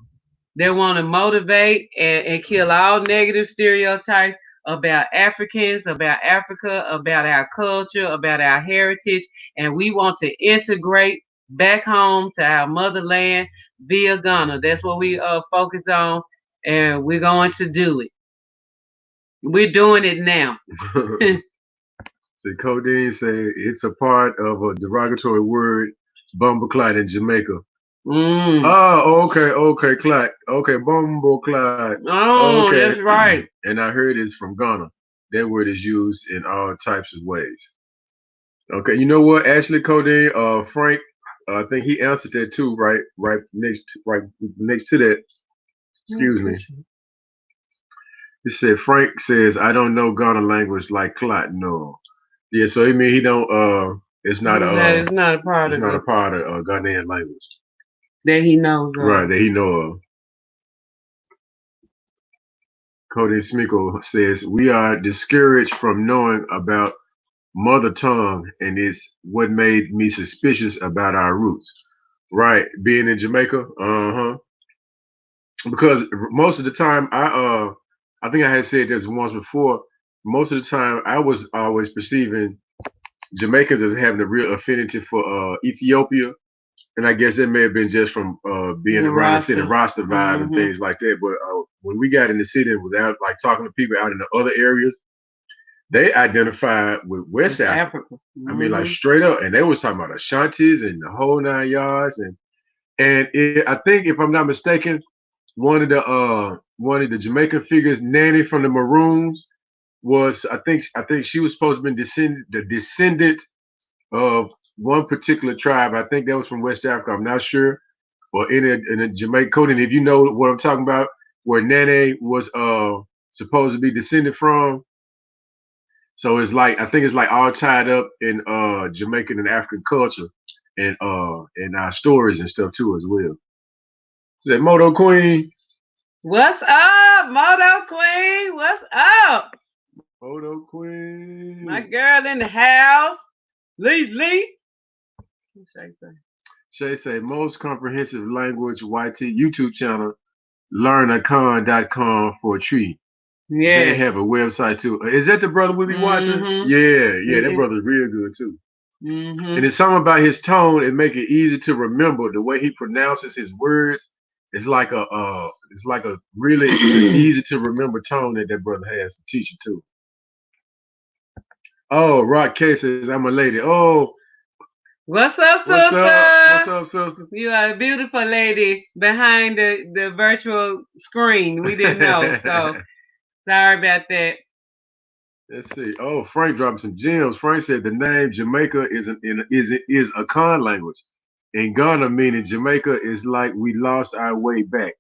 that want to motivate and kill all negative stereotypes about Africans, about Africa, about our culture, about our heritage, and we want to integrate back home to our motherland via Ghana. That's what we focus on, and we're going to do it. We're doing it now. See, Codeine say it's a part of a derogatory word, bumbleclad in Jamaica. Oh, okay, Clyde. Okay, bumbleclad. Oh, okay, that's right. And I heard it's from Ghana. That word is used in all types of ways. Okay, you know what? Actually, Codeine, Frank, I think he answered that too, right next to that. Excuse me. He said Frank says I don't know Ghana language like Clot. No. Yeah, so he mean he don't it's not it's not a part it's of not it a part of Ghanaian language. that he knows of. Right, that he know of. Cody Smiko says we are discouraged from knowing about mother tongue, and it's what made me suspicious about our roots. Right, being in Jamaica, because most of the time I think I had said this once before. Most of the time I was always perceiving Jamaicans as having a real affinity for Ethiopia, and I guess it may have been just from being around the city, Rasta vibe and things like that. But when we got in the city and was out like talking to people out in the other areas, they identified with West Africa. I mean, like straight up, and they was talking about Ashantis and the whole 9 yards, and I think if I'm not mistaken, one of the Jamaican figures, Nanny from the Maroons, was I think she was supposed to be the descendant of one particular tribe. I think that was from West Africa. I'm not sure, or in a Jamaican code. And if you know what I'm talking about, where Nene was supposed to be descended from. So it's like I think it's like all tied up in Jamaican and African culture and our stories and stuff too as well. Is that Moto Queen? What's up, Moto Queen? What's up? Moto Queen. My girl in the house. Lee. Shay say most comprehensive language YT YouTube channel, learnacon.com for a treat. Yeah. They have a website too. Is that the brother we be watching? Yeah, that brother's real good too. And it's something about his tone, it make it easy to remember the way he pronounces his words. It's like a really it's an easy to remember tone that brother has to teach you too. Oh, Rock K says I'm a lady. Oh, what's up, sister? What's up, sister? You are a beautiful lady behind the virtual screen. We didn't know, so sorry about that. Let's see. Oh, Frank dropped some gems. Frank said the name Jamaica is a Khan language. In Ghana, meaning Jamaica is like we lost our way back.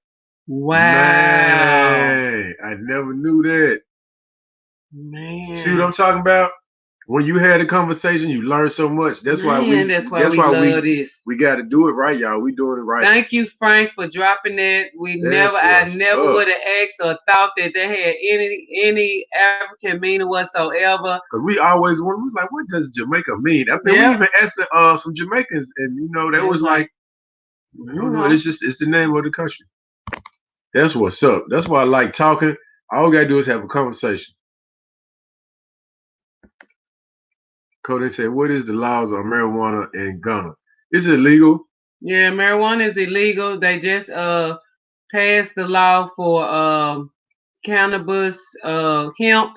Wow. Man, I never knew that. See what Man. I'm talking about? When you had a conversation, you learn so much. Man, that's why That's we why love this. we got to do it right, y'all. We doing it right. Thank you, Frank, for dropping that. That's I what's never up. would have asked or thought that they had any African meaning whatsoever. Cause we always wonder, we like, what does Jamaica mean? I mean, we Yep. even asked some Jamaicans, and they It's was like, I you don't know. know. It's the name of the country. That's what's up. That's why I like talking. All we gotta do is have a conversation. Cody said, "What is the laws on marijuana in Ghana? Is it legal?" Yeah, marijuana is illegal. They just passed the law for cannabis, hemp,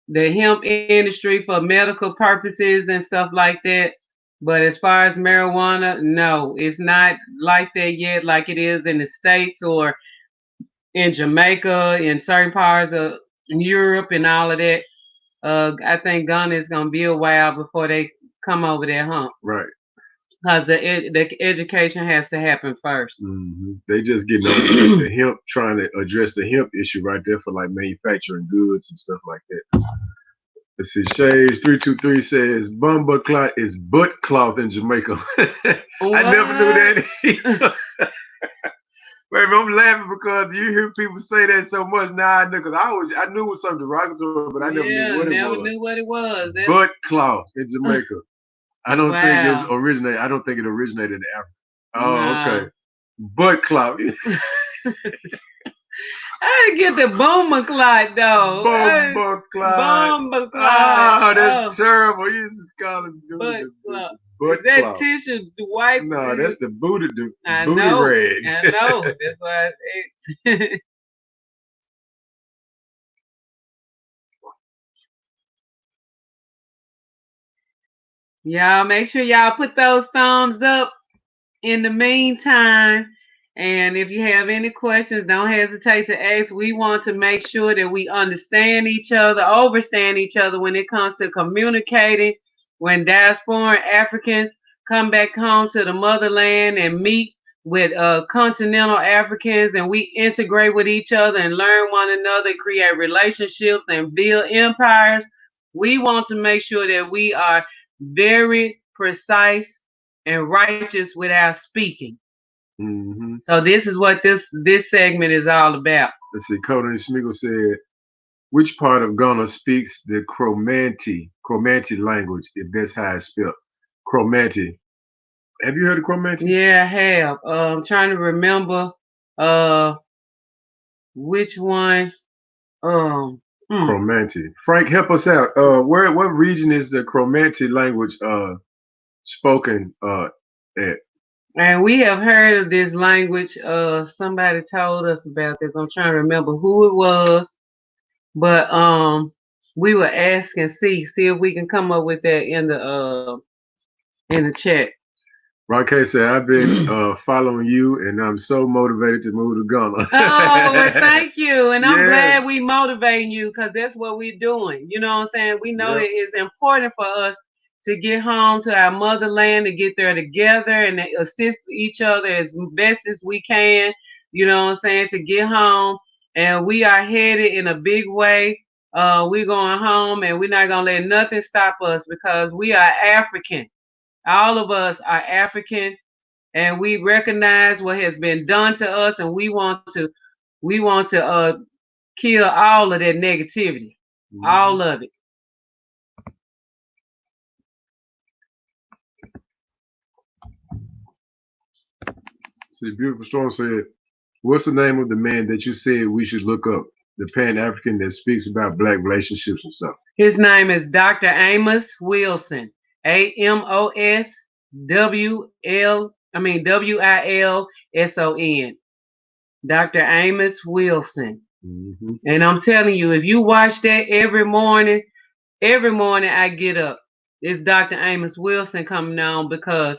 the hemp industry for medical purposes and stuff like that. But as far as marijuana, no, it's not like that yet, like it is in the States or in Jamaica, in certain parts of Europe and all of that. I think Ghana is gonna be a while before they come over that hump. Right. Because the education has to happen 1st. They just getting over the hemp, trying to address the hemp issue right there for like manufacturing goods and stuff like that. Let's see. Shades 323 says bumba clot is butt cloth in Jamaica. I never knew that either. Baby, I'm laughing because you hear people say that so much now. Because I knew it was something derogatory, but I never knew Yeah, what it never was. knew what it was. Butt cloth in Jamaica. I don't think it's Wow. originated. I don't think it originated in Africa. Oh, okay. No. Butt cloth. I didn't get the bomber clot though. Bomba cloth. Bomber clot. Oh, Oh, that's terrible. You just call it butt clot. butt Is that cloth. tissue wipe? No, that's the I booty know. rag. I know. That's why it's y'all make sure y'all put those thumbs up in the meantime. And if you have any questions, don't hesitate to ask. We want to make sure that we understand each other, overstand each other when it comes to communicating. When diaspora Africans come back home to the motherland and meet with continental Africans and we integrate with each other and learn one another, create relationships and build empires, we want to make sure that we are very precise and righteous with our speaking. So this is what this segment is all about. Let's see. Conan Schmigel said, which part of Ghana speaks the Chromanti language, if that's how it's spelled? Chromanti. Have you heard of Chromanti? Yeah, I have. I'm trying to remember uh which one. Chromanti. Frank, help us out. What region is the Chromanti language spoken at? And we have heard of this language. Somebody told us about this. I'm trying to remember who it was, but we will ask and see if we can come up with that in the chat. Raquel said, I've been following you and I'm so motivated to move to Ghana. Oh, well, thank you. And I'm Yeah. glad we motivating you because that's what we're doing. You know what I'm saying? We know Yep. that it's important for us to get home to our motherland, to get there together and assist each other as best as we can. You know what I'm saying? To get home. And we are headed in a big way. We're going home and we're not going to let nothing stop us because we are African. All of us are African and we recognize what has been done to us and we want to kill all of that negativity. All of it. See, Beautiful Storm said, what's the name of the man that you said we should look up? The Pan-African that speaks about black relationships and stuff. His name is Dr. Amos Wilson. Wilson. Dr. Amos Wilson. And I'm telling you, if you watch that every morning I get up. It's Dr. Amos Wilson coming on because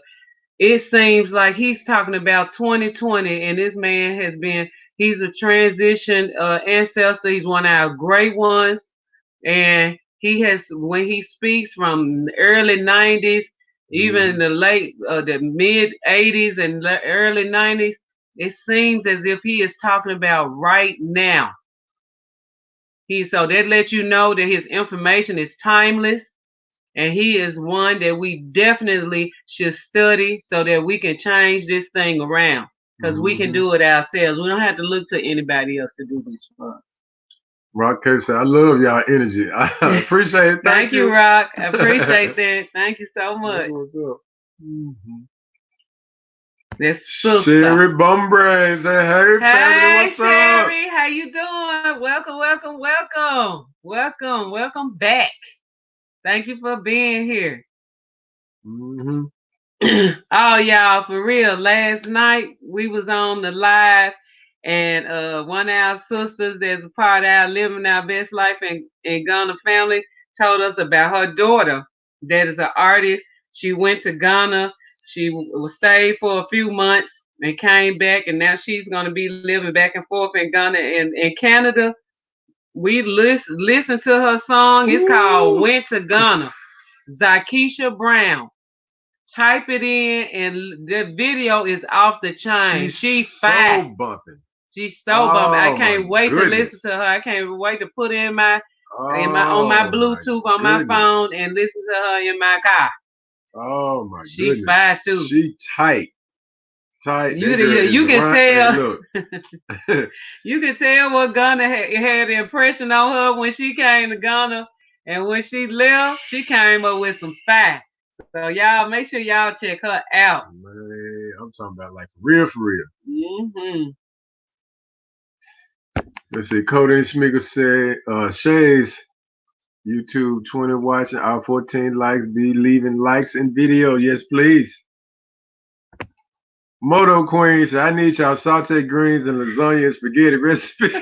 it seems like he's talking about 2020 and this man he's a transition ancestor. He's one of our great ones. and he has when he speaks from the early 90s, even Mhm. the mid 80s and early 90s, it seems as if he is talking about right now. So that lets you know that his information is timeless, and he is one that we definitely should study so that we can change this thing around, because we can Mhm. do it ourselves. We don't have to look to anybody else to do this for us. Rock Case, I love y'all energy. I appreciate it. Thank Thank you, you. Rock. I appreciate that. Thank you so That's much. what's up. Mhm. This sister. Sherry Bumbrain say, hey family, Hey, what's up? Sherry. How you doing? Welcome, welcome, welcome. Welcome, welcome back. Thank you for being here. Hmm. Oh, y'all, for real. Last night we was on the live, and one of our sisters that's a part of our living our best life in Ghana family told us about her daughter that is an artist. She went to Ghana. She stayed for a few months and came back, and now she's gonna be living back and forth in Ghana and Canada. We listen to her song. It's called Woo! "Went to Ghana." Zakisha Brown. Type it in, and the video is off the chain. She's She fine. so bumping. She's so bumping. I Oh my can't wait to listen goodness. to her. I can't wait to put it in my on my Oh my Bluetooth on my goodness. phone and listen to her in my car. Oh my She goodness. fine too. She tight. Tight. You That girl is you can right. Hey, tell look. you can tell what Ghana had the impression on her when she came to Ghana, and when she left, she came up with some fire. So y'all make sure y'all check her out. Man, I'm talking about like for real, for real. Hmm. Let's see. Cody Schmiegel said, Shays, YouTube 20 watching, our 14 likes, be leaving likes in video. Yes, please. Moto Queen said, I need y'all sauteed greens and lasagna and spaghetti recipe.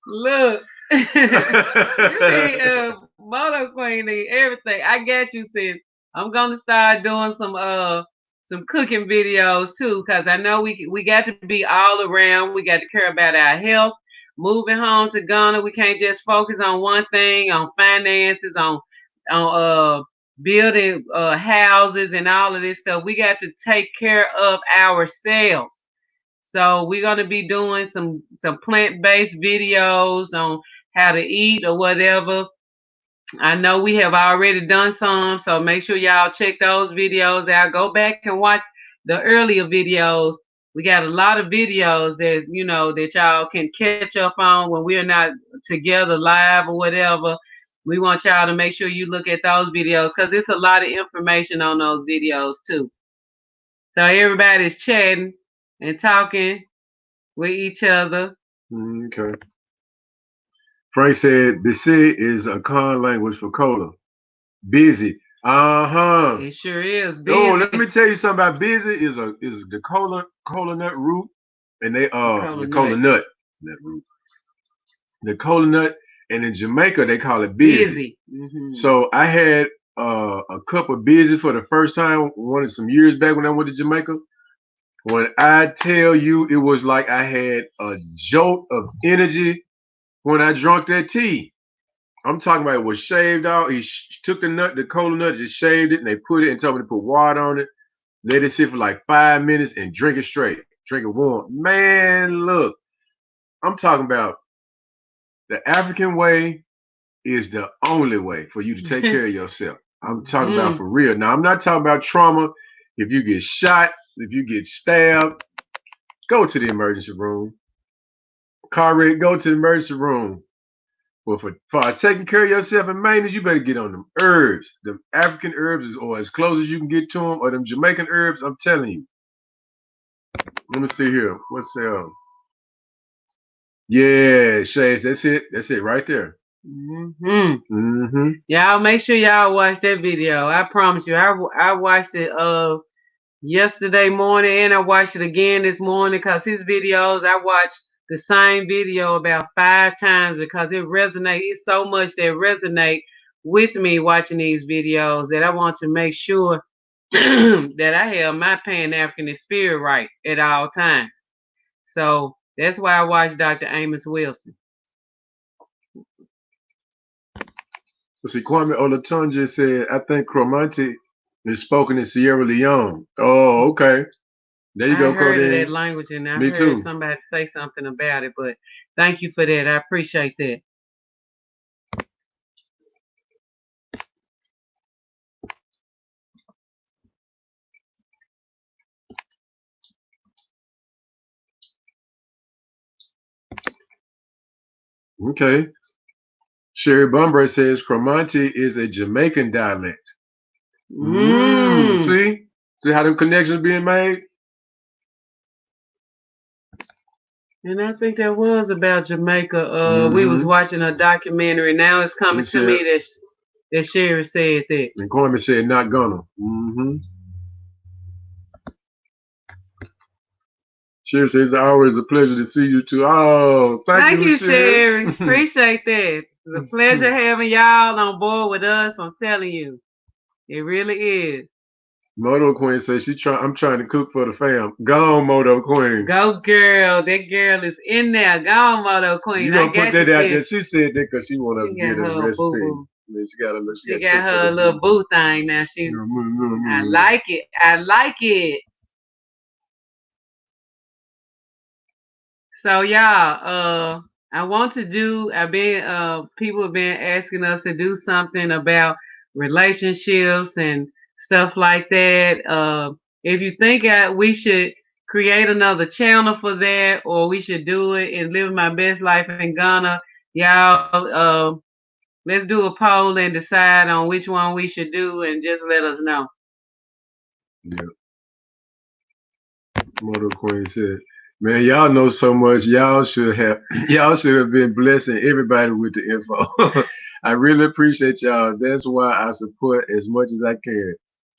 Look, you need Moto Queen need everything. I got you, sis. I'm gonna start doing some cooking videos too, cause I know we got to be all around. We got to care about our health. Moving home to Ghana, we can't just focus on one thing, on finances, on building houses and all of this stuff. We got to take care of ourselves. So we're gonna be doing some plant-based videos on how to eat or whatever. I know we have already done some, so make sure y'all check those videos out. Go back and watch the earlier videos. We got a lot of videos that that y'all can catch up on when we're not together live or whatever. We want y'all to make sure you look at those videos because it's a lot of information on those videos too. So everybody's chatting and talking with each other. Okay. Frank said, Busy is a con language for cola. Busy. Uh-huh. It sure is Oh, let busy. me tell you something about busy is the cola nut root and Cola the cola nut. nut root. The cola nut, and in Jamaica they call it busy. Busy. Hmm. So I had a cup of busy for the first time some years back when I went to Jamaica. When I tell you it was like I had a jolt of energy when I drank that tea. I'm talking about it was shaved out. He took the cola nut, just shaved it, and they put it and told me to put water on it. Let it sit for like 5 minutes and drink it straight. Drink it warm. Man, look, I'm talking about the African way is the only way for you to take care of yourself. I'm talking about Hmm. for real. Now, I'm not talking about trauma. If you get shot, if you get stabbed, go to the emergency room. Car wreck, go to the emergency room. But for taking care of yourself and maintenance, you better get on them herbs. Them African herbs or as close as you can get to them, or them Jamaican herbs. I'm telling you. Let me see here. What's Yeah, Shades. That's it. That's it right there. Hmm. Mm-hmm. Y'all make sure y'all watch that video. I promise you. I watched it yesterday morning and I watched it again this morning because his videos I watched the same video about 5 times because it resonates. It's so much that resonate with me watching these videos that I want to make sure that I have my Pan African spirit right at all times. So That's why I watch Dr. Amos Wilson. See, Kwame Olatunji said, I think Cromartie is spoken in Sierra Leone. Oh, okay. There you I go, heard of that Codeine. language and I Me heard too. somebody say something about it, but thank you for that. I appreciate that. Okay. Sherry Bumbray says Cromartie is a Jamaican dialect. Mm. See? See how them connections being made? And I think that was about Jamaica. We was watching a documentary. Now it's coming to me that Sherry said that. And Kwame said, not gonna. Sherry says, it's always a pleasure to see you too. Oh, thank you, You, Sherry. Sherry. Appreciate that. It's a pleasure having y'all on board with us. I'm telling you. It really is. Moto Queen says I'm trying to cook for the fam. Go on, Moto Queen. Go girl. That girl is in there. Go on, Moto Queen. You gonna put that out there. She said that because she want us to get a recipe. She got her little boo thing now. I like it. I like it. So y'all, I want to do. People have been asking us to do something about relationships and stuff like that. If you think we should create another channel for that, or we should do it and live my best life in Ghana, y'all, let's do a poll and decide on which one we should do, and just let us know. Yeah. Moto Queen said, man, y'all know so much. Y'all should have been blessing everybody with the info. I really appreciate y'all. That's why I support as much as I can.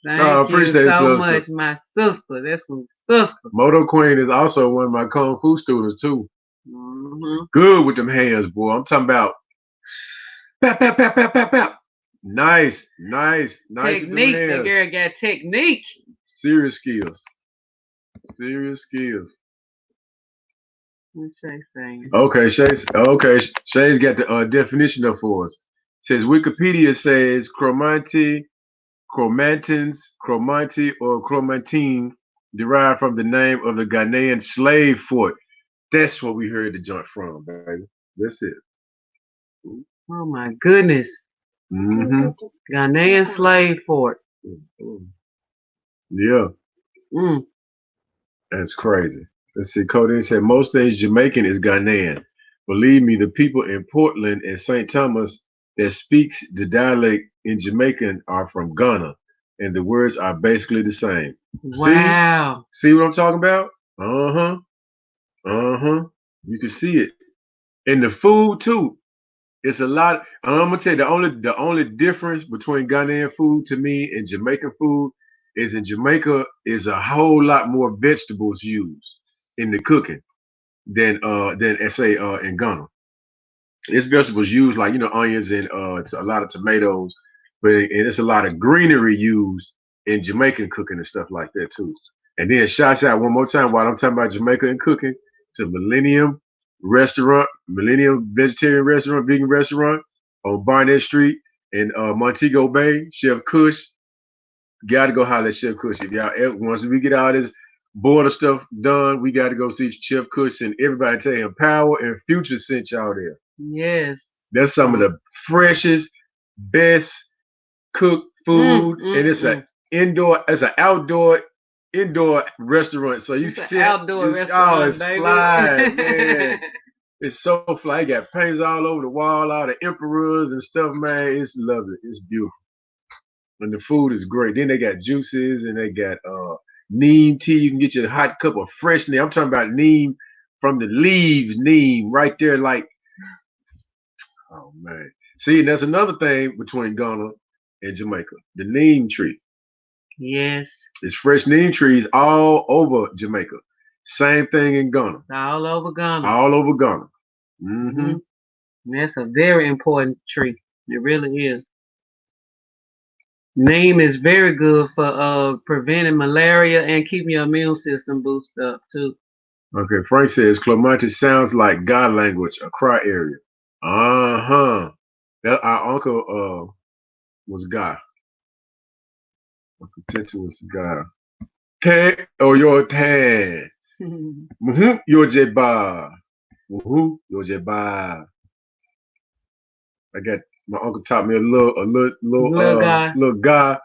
Thank you so much, my sister. That's some sister. Moto Queen is also one of my Kung Fu students too. Good with them hands, boy. I'm talking about pap, pap, pap, pap, pap, pap. Nice. Technique. The girl got technique. Serious skills. What's Shay saying? Okay, Shay's got the definition up for us. Says Wikipedia says chromanti, or chromantine derived from the name of the Ghanaian slave fort. That's what we heard the joint from, baby. That's it. Oh my goodness. Ghanaian slave fort. Yeah. That's crazy. Let's see. Codeine said most things Jamaican is Ghanaian. Believe me, the people in Portland and St. Thomas that speaks the dialect in Jamaican are from Ghana, and the words are basically the same. Wow. See what I'm talking about? You can see it. And the food too. It's a lot. I'm gonna tell you the only difference between Ghanaian food to me and Jamaican food is in Jamaica is a whole lot more vegetables used in the cooking than say in Ghana. It's vegetables used like onions and it's a lot of tomatoes, and it's a lot of greenery used in Jamaican cooking and stuff like that too. And then shouts out one more time while I'm talking about Jamaica and cooking to Millennium Vegetarian Restaurant, Vegan Restaurant on Barnett Street in Montego Bay. Chef Kush, gotta go holler at Chef Kush. If y'all once we get all this border stuff done, we gotta go see Chef Kush and everybody tell him Power and Future sent y'all there. Yes. That's some of the freshest, best cooked food, and it's an outdoor indoor restaurant. So you sit outdoor restaurant, it's baby. Fly, man. It's so fly. You got paintings all over the wall, all the emperors and stuff, man. It's lovely. It's beautiful. And the food is great. Then they got juices and they got neem tea. You can get your hot cup of fresh neem. I'm talking about neem from the leaves, neem right there, like, oh man. See, that's another thing between Ghana and Jamaica. The neem tree. Yes. It's fresh neem trees all over Jamaica. Same thing in Ghana. It's all over Ghana. All over Ghana. That's a very important tree. It really is. Neem is very good for preventing malaria and keeping your immune system boosted up too. Okay, Frank says Clemente sounds like God language, a cry area. Uh-huh. That our uncle was God. Uncle Tete was God. Tan or your tan. Yo jeba. Yo jeba. I got my uncle taught me a Little guy. little guy.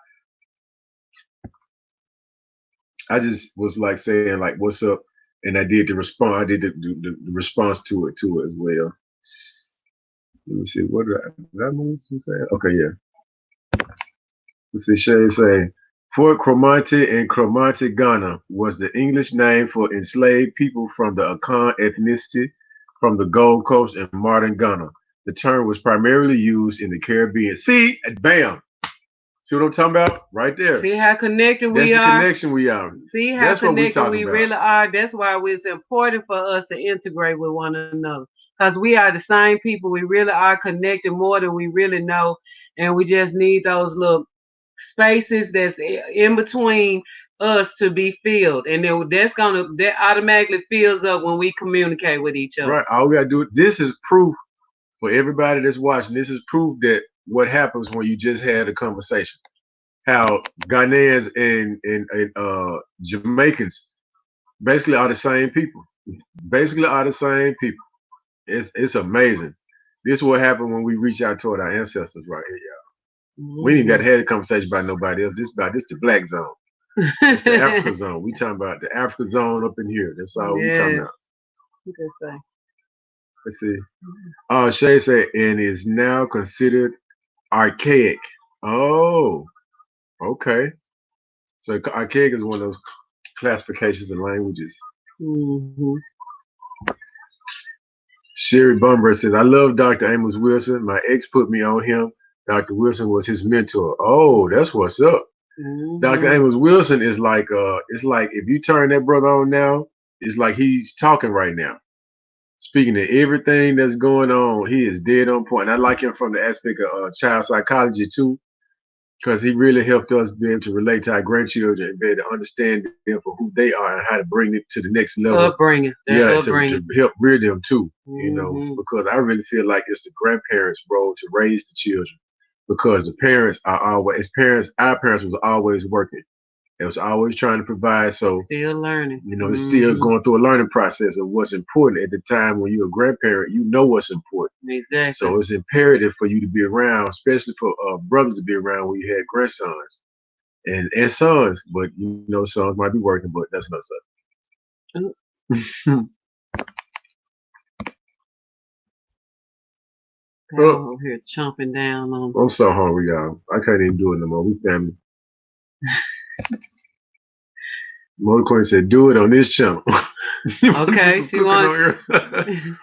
I just was like saying like what's up, and I did the response. I did the response to it as well. Let me see what did that mean? Okay, yeah. Let's see. Shay say Fort Cromartie in Cromartie, Ghana, was the English name for enslaved people from the Akan ethnicity from the Gold Coast in modern Ghana. The term was primarily used in the Caribbean. See, bam. See what I'm talking about? Right there. See how connected That's we the are? connection we are. See how That's what we connected talking we about. really are? That's why it's important for us to integrate with one another. Because we are the same people. We really are connected more than we really know. And we just need those little spaces that's in between us to be filled. And then that automatically fills up when we communicate with each other. Right. All we gotta do. This is proof for everybody that's watching. This is proof that what happens when you just had a conversation. How Ghanaians and Jamaicans basically are the same people. Basically are the same people. It's amazing. This is what happened when we reach out toward our ancestors right here, y'all. We ain't even got to have a conversation about nobody else. This the black zone. It's the Africa zone. We talking about the Africa zone up in here. That's all we talking about. Let's see. Shay said, and is now considered archaic. Oh, okay. So archaic is one of those classifications of languages. Mm-hmm. Sherry Bumber says, I love Dr. Amos Wilson. My ex put me on him. Dr. Wilson was his mentor. Oh, that's what's up. Mm-hmm. Dr. Amos Wilson is like, it's like if you turn that brother on now, it's like he's talking right now. Speaking of everything that's going on, he is dead on point. And I like him from the aspect of child psychology too, because he really helped us be able to relate to our grandchildren and be able to understand them for who they are and how to bring it to the next level. Upbringing. Yeah, to help rear them too, you know, because I really feel like it's the grandparents' role to raise the children, because the parents are always, our parents was always working. It was always trying to provide. So still learning. You know, it's still going through a learning process of what's important. At the time when you're a grandparent, you know what's important. Exactly. So it's imperative for you to be around, especially for brothers to be around when you had grandsons and sons. But you know, sons might be working, but that's not so. Over here chomping down on. I'm so hungry, y'all. I can't even do it no more. We family. Motor Queen said, "Do it on this channel." Okay, she wants.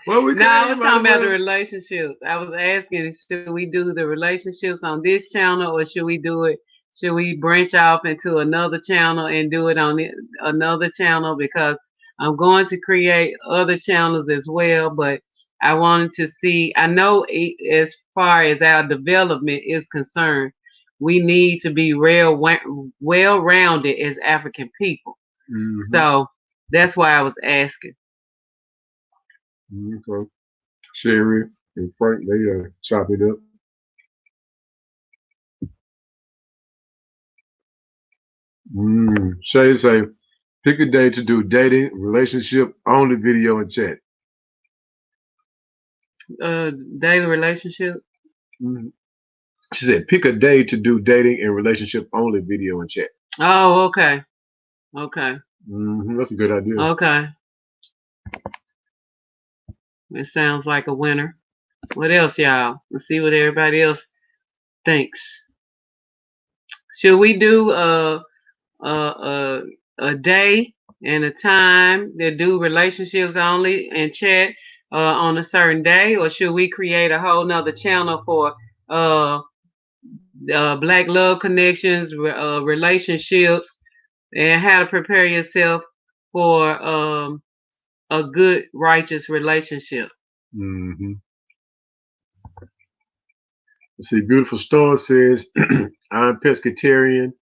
Well, we no, I was talking about the relationships. I was asking, should we do the relationships on this channel, or should we do it? Should we branch off into another channel and do it on another channel? Because I'm going to create other channels as well, but I wanted to see. I know as far as our development is concerned, we need to be well-rounded as African people. Mm-hmm. So that's why I was asking. So Sherry and Frank, they chop it up. Shay say, pick a day to do dating, relationship, only video and chat. Dating relationship? Mm-hmm. She said, pick a day to do dating and relationship, only video and chat. Oh, okay. Okay. That's a good idea. Okay. It sounds like a winner. What else, y'all? Let's see what everybody else thinks. Should we do a day and a time that do relationships only and chat on a certain day, or should we create a whole nother channel for Black love connections, relationships, and how to prepare yourself for a good, righteous relationship? Let's see, Beautiful Star says, I'm pescatarian.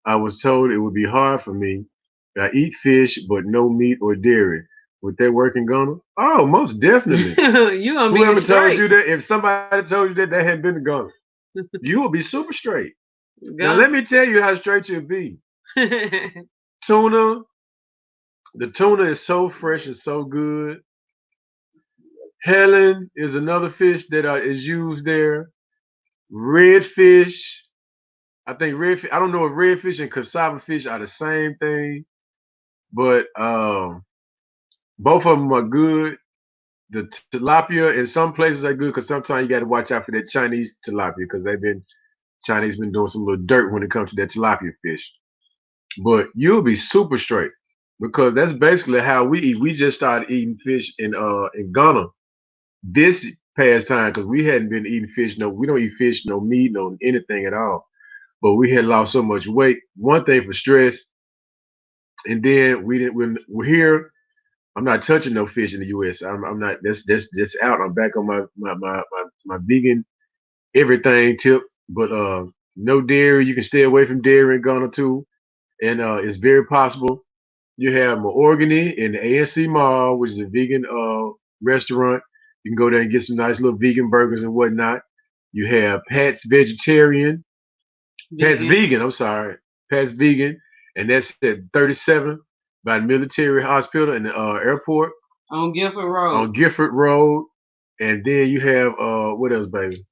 I was told it would be hard for me. I eat fish, but no meat or dairy. Would they work in Ghana? Oh, most definitely. You gonna be Whoever told straight. you that, if somebody told you that they hadn't been to Ghana, you will be super straight. Now, Go. let me tell you how straight you'll be. Tuna, the tuna is so fresh and so good. Helen is another fish that is used there. Redfish, I think redfish. I don't know if redfish and cassava fish are the same thing, but both of them are good. The tilapia in some places are good because sometimes you got to watch out for that Chinese tilapia because Chinese been doing some little dirt when it comes to that tilapia fish. But you'll be super straight because that's basically how we eat. We just started eating fish in Ghana this past time because we hadn't been eating fish. No, we don't eat fish, no meat, no anything at all. But we had lost so much weight. One thing for stress, and then we didn't. When we're here, I'm not touching no fish in the U.S. I'm not. That's just out. I'm back on my vegan everything tip. But no dairy. You can stay away from dairy in Ghana too, and it's very possible. You have Mahogany in the ANC Mall, which is a vegan restaurant. You can go there and get some nice little vegan burgers and whatnot. You have Pat's Vegetarian, Pat's Vegan. Vegan. I'm sorry, Pat's Vegan, and that's at 37 by the Military Hospital and the airport On Gifford Road. on Gifford Road. And then you have what else, baby?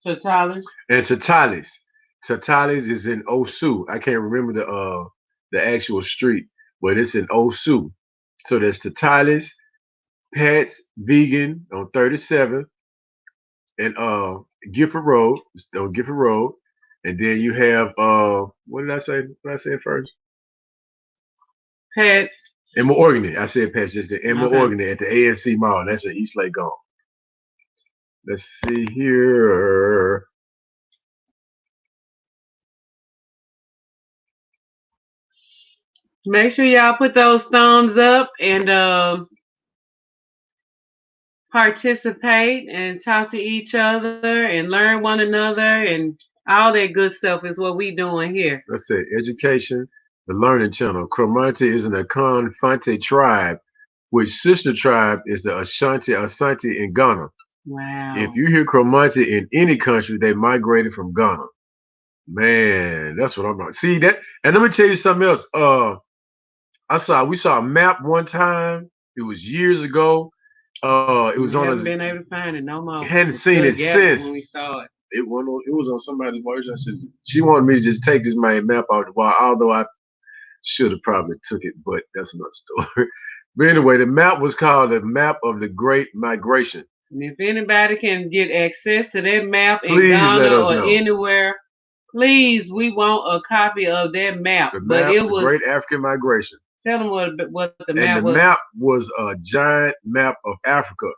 Totalis. And Tatalis. Tatalis is in Osu. I can't remember the actual street, but it's in Osu. So there's Tatalis, Pat's Vegan on 37 and Gifford Road. It's on Gifford Road. And then you have what did I say? What did I say first? Pets. And Mahogany. I said Pat's just there. And Okay. Mahogany at the ANC Mall. That's at East Lake Gone. Let's see here. Make sure y'all put those thumbs up and participate and talk to each other and learn one another and all that good stuff is what we doing here. Let's say education, the learning channel. Cromartie is an Akan Fante tribe, which sister tribe is the Ashanti in Ghana. If Wow. you hear Cromartie in any country, they migrated from Ghana. Man, that's what I'm about. See that? And let me tell you something else. We saw a map one time. It was years ago. It was We on haven't a. been able to find it no more. Hadn't We seen stood it gathered since. when we saw it. It was on somebody's voice. I said she wanted me to just take this main map out the wall, although I should have probably took it, but that's another story. But anyway, the map was called the Map of the Great Migration. And if anybody can get access to that map in Please let Ghana us or know. anywhere, please, we want a copy of that map. The But map, it the was Great African Migration. tell them what the And map the was. map was a giant map of Africa,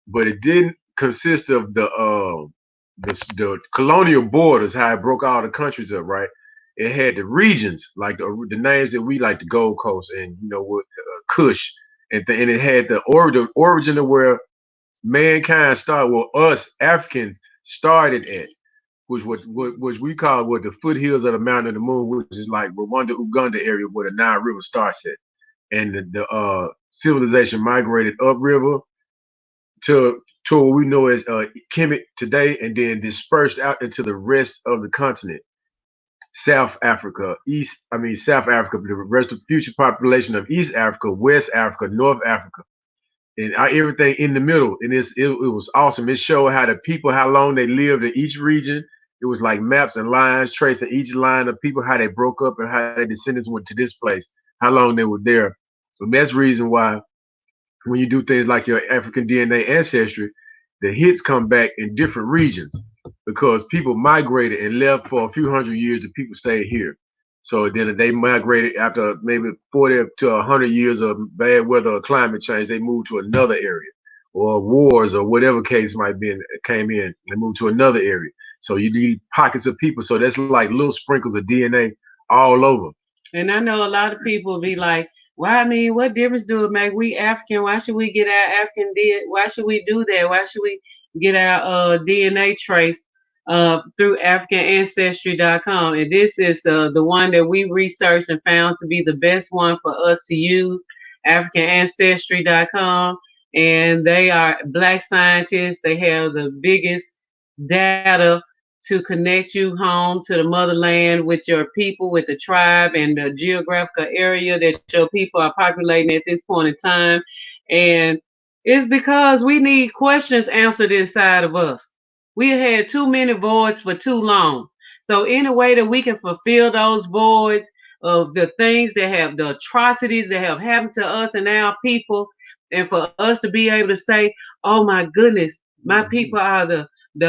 but it didn't consist of the colonial borders, how it broke all the countries up, right? It had the regions, like the names that we like, the Gold Coast and what Kush, and it had the origin of where mankind started, well, us Africans started at, which we call what the foothills of the Mountain of the Moon, which is like Rwanda, Uganda area where the Nile River starts at, and the civilization migrated upriver to what we know as Kemet today, and then dispersed out into the rest of the continent. South Africa, South Africa, the rest of the future population of East Africa, West Africa, North Africa, and everything in the middle. And it was awesome. It showed how the people, how long they lived in each region. It was like maps and lines tracing each line of people, how they broke up and how their descendants went to this place, how long they were there. And that's the reason why when you do things like your African DNA ancestry, the hits come back in different regions because people migrated and left for a few hundred years. The people stayed here. So then they migrated after maybe 40 to 100 years of bad weather or climate change. They moved to another area, or wars or whatever case might be, came in. They moved to another area. So you need pockets of people. So that's like little sprinkles of DNA all over. And I know a lot of people be like, "Why? I mean, what difference do it make? We African. Why should we get our African DNA? Why should we do that? Why should we get our DNA trace through AfricanAncestry.com?" And this is the one that we researched and found to be the best one for us to use. AfricanAncestry.com, and they are Black scientists. They have the biggest data to connect you home to the motherland with your people, with the tribe and the geographical area that your people are populating at this point in time. And it's because we need questions answered inside of us. We had too many voids for too long. So any way that we can fulfill those voids of the things that have the atrocities that have happened to us and our people, and for us to be able to say, "Oh my goodness, my people are the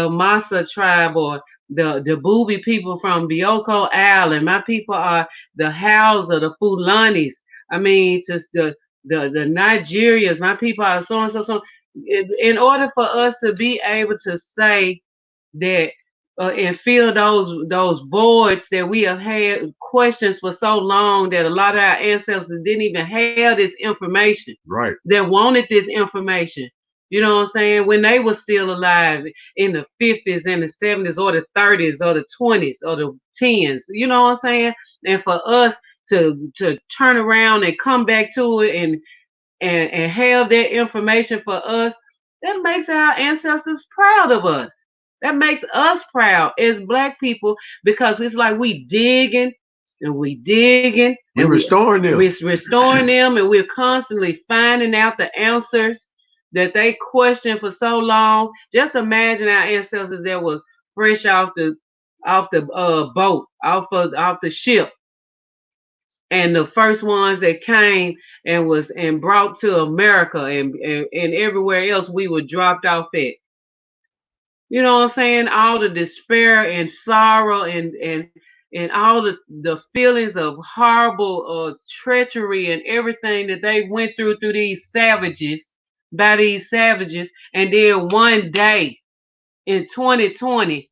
Massa tribe, or the Booby people from Bioko Island. My people are the Hausa, the Fulanis. I mean, just the Nigerians. My people are so and so so." In order for us to be able to say that and fill those voids that we have had questions for so long, that a lot of our ancestors didn't even have this information. Right. That wanted this information. You know what I'm saying? When they were still alive in the 50s and the 70s or the 30s or the 20s or the 10s. You know what I'm saying? And for us to turn around and come back to it and have that information for us, that makes our ancestors proud of us. That makes us proud as Black people, because it's like we digging and we digging and We're restoring them. we're restoring them, and we're constantly finding out the answers that they questioned for so long. Just imagine our ancestors that was fresh off the boat, off the ship, and the first ones that came and brought to America, and everywhere else we were dropped off at. You know what I'm saying? All the despair and sorrow and all the feelings of horrible treachery and everything that they went through these savages, by these savages, and then one day in 2020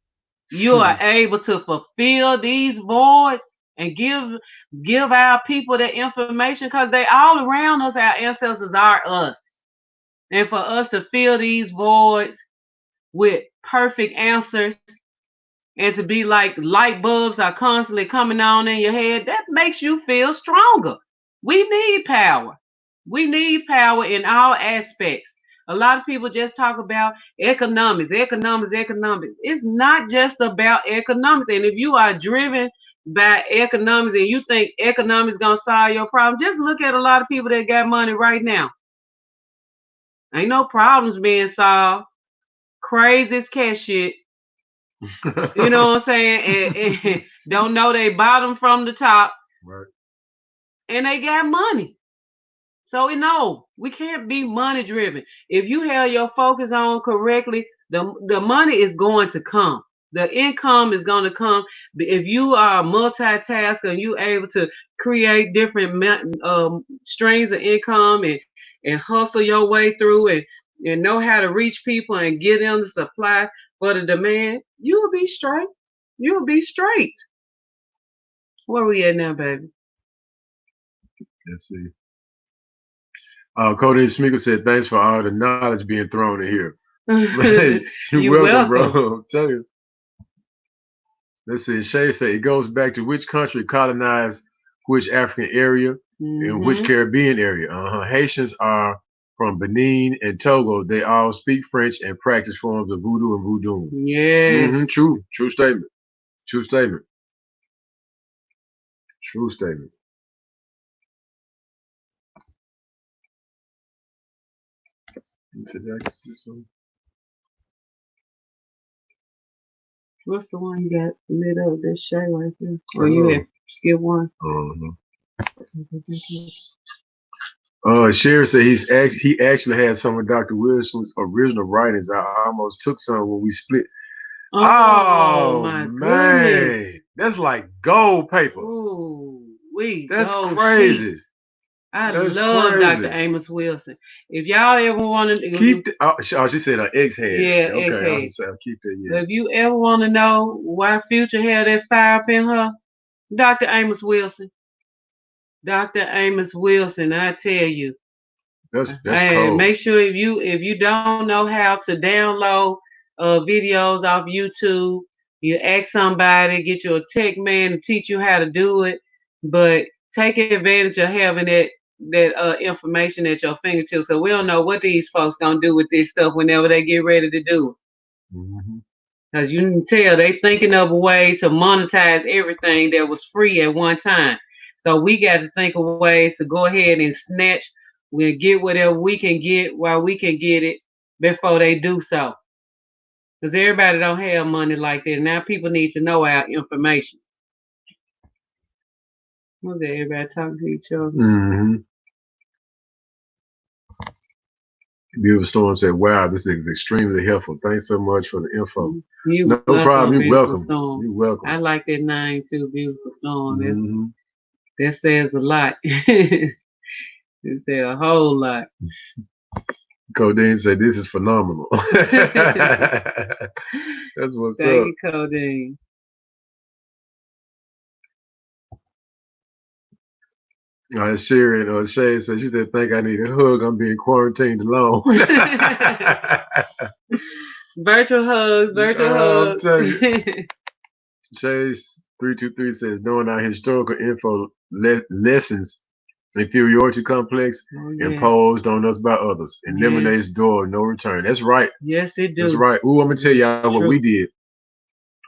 you are able to fulfill these voids and give our people the information, because they all around us. Our ancestors are us, and for us to fill these voids with perfect answers, and to be like light bulbs are constantly coming on in your head, that makes you feel stronger. We need power. We need power in all aspects. A lot of people just talk about economics, economics, economics. It's not just about economics. And if you are driven by economics and you think economics gonna solve your problem, just look at a lot of people that got money right now. Ain't no problems being solved. Crazy as cat shit. You know what I'm saying? And don't know they bottom from the top. Right. And they got money. So no, we can't be money driven. If you have your focus on correctly, the money is going to come. The income is going to come if you are a multitasker and you able to create different streams of income, and hustle your way through, and know how to reach people and get them the supply for the demand. You'll be straight. You'll be straight. Where we at now, baby? Let's see. Cody Smeagol said, "Thanks for all the knowledge being thrown in here." You're welcome, bro. I'm telling you. Let's see. Shay said it goes back to which country colonized which African area and which Caribbean area. Haitians are from Benin and Togo. They all speak French and practice forms of voodoo and voodoo. Yes. True. True statement. True statement. True statement. What's the one you got lit up? That Shay right there. Or you have skip one? Sherry said he actually had some of Dr. Wilson's original writings. I almost took some when we split. Oh my goodness. That's like gold paper. Ooh, that's crazy. Sheets. I love crazy. Dr. Amos Wilson. If y'all ever want to keep, she said her ex had. Yeah, okay, ex had. I'll keep that. Yeah. If you ever want to know why Future had that fire up in her, Dr. Amos Wilson. Dr. Amos Wilson, I tell you. That's cool. Make sure if you don't know how to download videos off YouTube, you ask somebody, get you a tech man to teach you how to do it. But take advantage of having that information at your fingertips. So we don't know what these folks gonna do with this stuff whenever they get ready to do it. Mm-hmm. Because you can tell they thinking of a way to monetize everything that was free at one time. So we got to think of ways to go ahead and snatch. We'll get whatever we can get while we can get it before they do so. Because everybody don't have money like that. Now people need to know our information. What's that? Everybody talking to each other. Mm-hmm. Beautiful Storm said, "Wow, this is extremely helpful. Thanks so much for the info." You No problem. You're Beautiful welcome. Storm. You're welcome. I like that name too, Beautiful Storm. Mm-hmm. That says a lot. It says a whole lot. Codeine said, "This is phenomenal." That's what's Thank up. you, Codeine. Sherry Shay said, she didn't think I need a hug. I'm being quarantined alone. Virtual hugs, virtual I'm hugs. telling you. Shay's 323 says, knowing our historical info lessons inferiority complex imposed on us by others. Eliminates door of no return. That's right. Yes, it does. That's right. Ooh, I'm going to tell y'all what we did.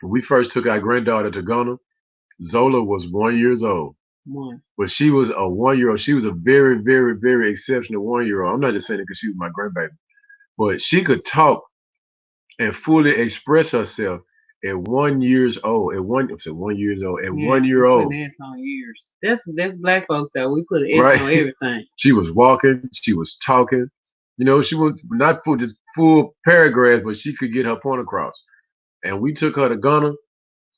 When we first took our granddaughter to Ghana, Zola was 1 year old. But she was a 1 year old. She was a very, very, very exceptional 1 year old. I'm not just saying it because she was my grandbaby. But she could talk and fully express herself at 1 year old. At 1 year old. At 1 year old. Putting S on years. That's black folks though. We put an S on everything. She was walking. She was talking. You know, she was not put this full paragraph, but she could get her point across. And we took her to Ghana,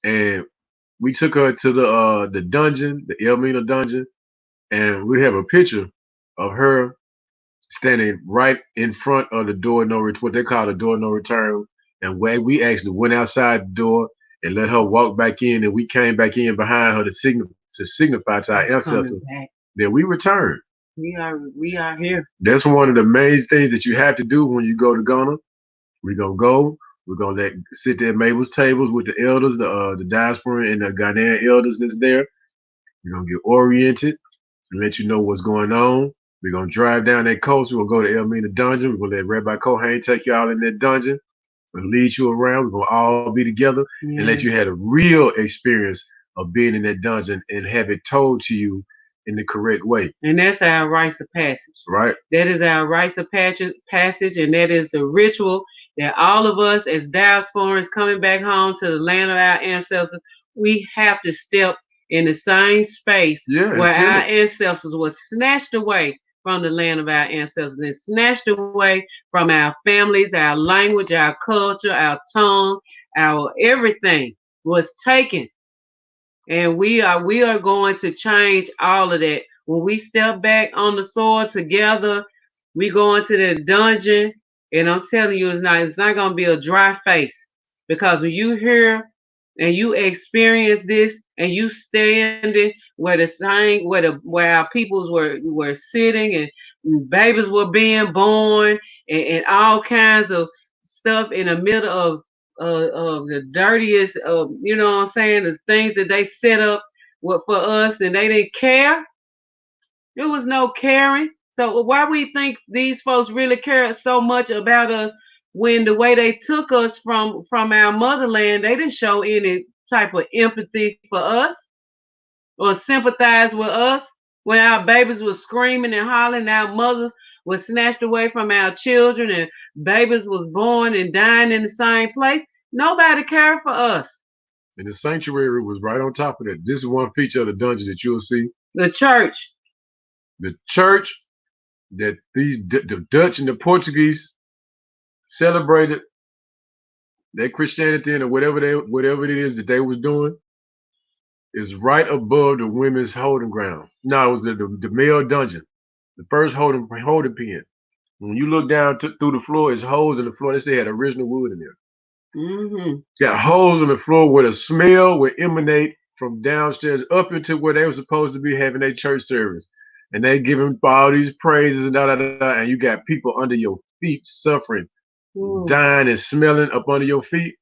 and we took her to the dungeon, the Elmina dungeon, and we have a picture of her standing right in front of the door no return, what they call the door no return. And we actually went outside the door and let her walk back in, and we came back in behind her to signify to our ancestors that we returned. We are here. That's one of the main things that you have to do when you go to Ghana. We're gonna go. We're gonna sit there at Mabel's tables with the elders, the diaspora and the Ghanaian elders that's there. We're gonna get oriented and let you know what's going on. We're gonna drive down that coast. We're gonna go to Elmina Dungeon. We're gonna let Rabbi Kohen take you all in that dungeon and lead you around. We're gonna all be together and let you have a real experience of being in that dungeon and have it told to you in the correct way. And that's our rites of passage. Right. That is our rites of passage, and that is the ritual that all of us as diasporans coming back home to the land of our ancestors, we have to step in the same space where our ancestors were snatched away from the land of our ancestors and snatched away from our families, our language, our culture, our tongue, our everything was taken. And we are going to change all of that. When we step back on the soil together, we go into the dungeon, and I'm telling you, it's not gonna be a dry face. Because when you hear and you experience this and you standing where where our peoples were sitting and babies were being born and all kinds of stuff in the middle of the dirtiest you know what I'm saying, the things that they set up for us and they didn't care. There was no caring. So why we think these folks really care so much about us when the way they took us from our motherland, they didn't show any type of empathy for us or sympathize with us when our babies were screaming and hollering, our mothers were snatched away from our children and babies was born and dying in the same place. Nobody cared for us. And the sanctuary was right on top of that. This is one feature of the dungeon that you'll see. The church. The church that the Dutch and the Portuguese celebrated their Christianity and whatever it is that they was doing is right above the women's holding ground. No, it was the male dungeon, the first holding pen. When you look down through the floor, it's holes in the floor. They say had original wood in there. Mm-hmm. Got holes in the floor where the smell would emanate from downstairs up into where they were supposed to be having their church service. And they giving all these praises and and you got people under your feet suffering, dying and smelling up under your feet.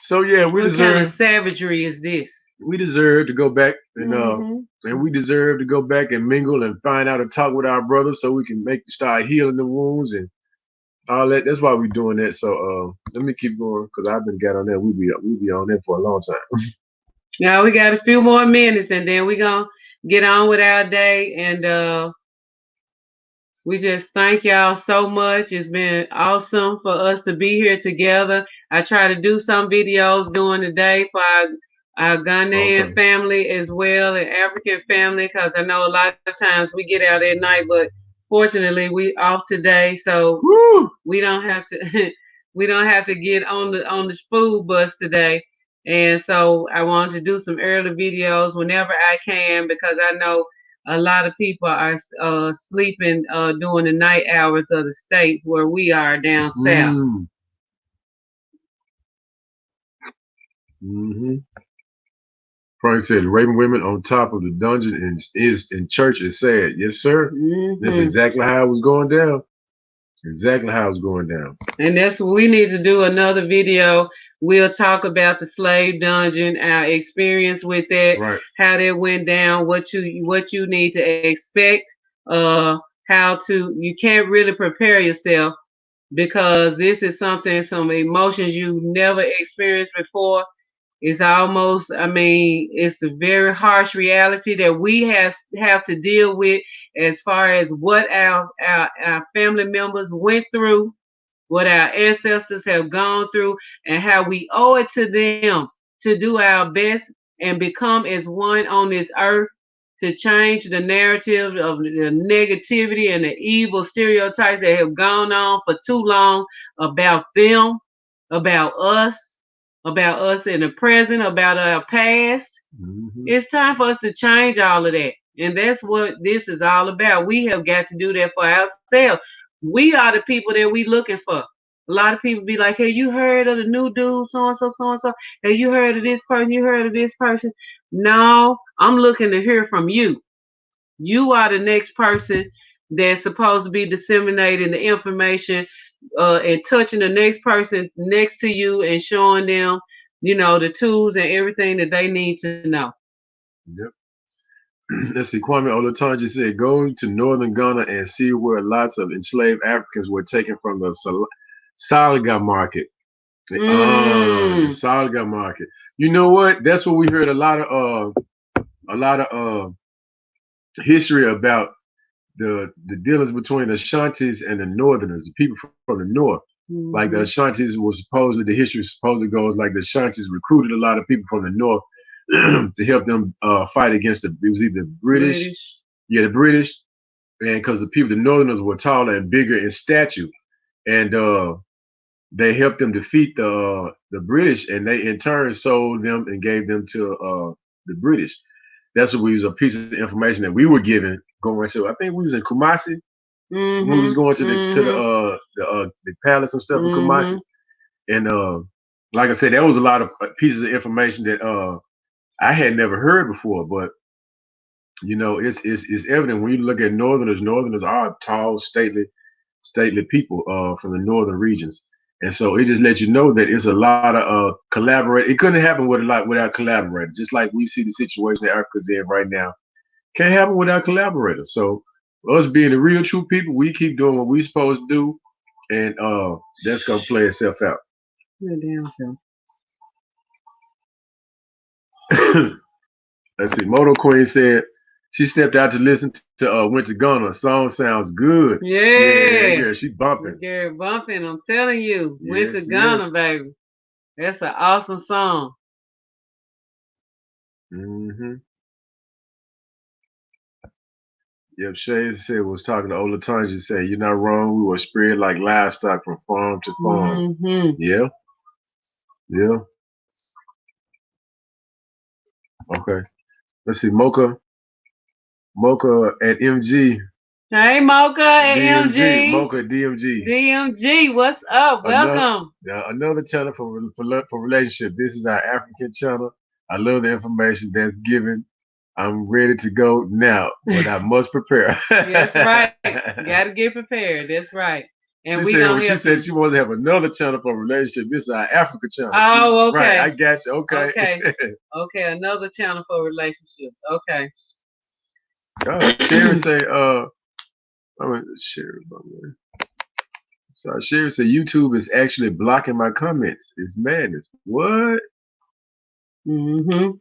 So yeah, we deserve. What kind of savagery is this? we deserve to go back Hmm. and we deserve to go back and mingle and find out and talk with our brothers so we can start healing the wounds and all that. That's why we're doing that. So let me keep going because I've been got on that. We be on that for a long time. Now we got a few more minutes, and then we gonna get on with our day. And we just thank y'all so much. It's been awesome for us to be here together. I try to do some videos during the day for our Ghanaian Okay. family as well, and African family, because I know a lot of times we get out at night, but fortunately we off today, so Woo! we don't have to we don't have to get on the food bus today. And so I wanted to do some early videos whenever I can because I know a lot of people are sleeping during the night hours of the states where we are down south. Mm. Mm-hmm. Frank said, "Raping women on top of the dungeon is in church is sad." Yes, sir. That's Hmm. exactly how it was going down. Exactly how it was going down. And that's what we need to do another video. We'll talk about the slave dungeon, our experience with that, Right. how that went down, what you need to expect, uh, how to you can't really prepare yourself because this is something some emotions you never experienced before. It's almost, I mean, it's a very harsh reality that we have to deal with as far as what our family members went through, what our ancestors have gone through, and how we owe it to them to do our best and become as one on this earth to change the narrative of the negativity and the evil stereotypes that have gone on for too long about them, about us, about us in the present, about our past. Mm-hmm. It's time for us to change all of that. And that's what this is all about. We have got to do that for ourselves. We are the people that we looking for. A lot of people be like, hey, you heard of the new dude, so and so, so and so. Hey, you heard of this person, you heard of this person. No, I'm looking to hear from you. You are the next person that's supposed to be disseminating the information and touching the next person next to you and showing them, the tools and everything that they need to know. Yep. Let's see. Kwame Olatunji said, "Go to northern Ghana and see where lots of enslaved Africans were taken from the Salaga market." The Mm. Salaga market. You know what? That's what we heard a lot of history about the dealings between the Ashantis and the Northerners, the people from the North. Like the Mm-hmm. Ashantis was supposedly the history supposedly goes like the Ashantis recruited a lot of people from the North to help them fight against it was either British, British. yeah, the British, and because the Northerners were taller and bigger in stature, and they helped them defeat the British, and they in turn sold them and gave them to the British. That's what we was a piece of information that we were given going to. I think we was in Kumasi. We was Mm-hmm. going to Mm-hmm. the palace and stuff in Kumasi, Mm-hmm. and like I said, there was a lot of pieces of information that I had never heard before. But it's evident when you look at Northerners. Northerners are tall, stately people from the northern regions. And so it just lets you know that it's a lot of collaborate. It couldn't happen with a lot without collaborators. Just like we see the situation that Africa's in right now, can't happen without collaborators. So us being the real true people, we keep doing what we supposed to do, and that's gonna play itself out. Yeah, damn sure. Let's see. Moto Queen said she stepped out to listen to Went to Ghana. Song sounds good. Yeah, that Yeah. girl, she bumping. Gary bumping, I'm telling you. Went to Yes, Ghana, yes. baby. That's an awesome song. Mm-hmm. Yep, Shay said was talking to Olatunji said, "You're not wrong. We were spread like livestock from farm to farm." Mm-hmm. Yeah, yeah. Okay. Let's see. Mocha at MG. Hey, Mocha at DMG. MG. Mocha at DMG. DMG, what's up? Another Welcome. another channel for relationship. This is our African channel. I love the information that's given. I'm ready to go now, but I must prepare. That's right. Gotta get prepared. That's right. and She we said when gonna she help said you. she wants to have another channel for relationship. This is our Africa channel. See, Oh, right? I okay, got you. Okay. okay, okay. Another channel for relationships. Okay. Sherry say, I mean, Sherry, so Sherry said YouTube is actually blocking my comments. It's madness. What? Mhm.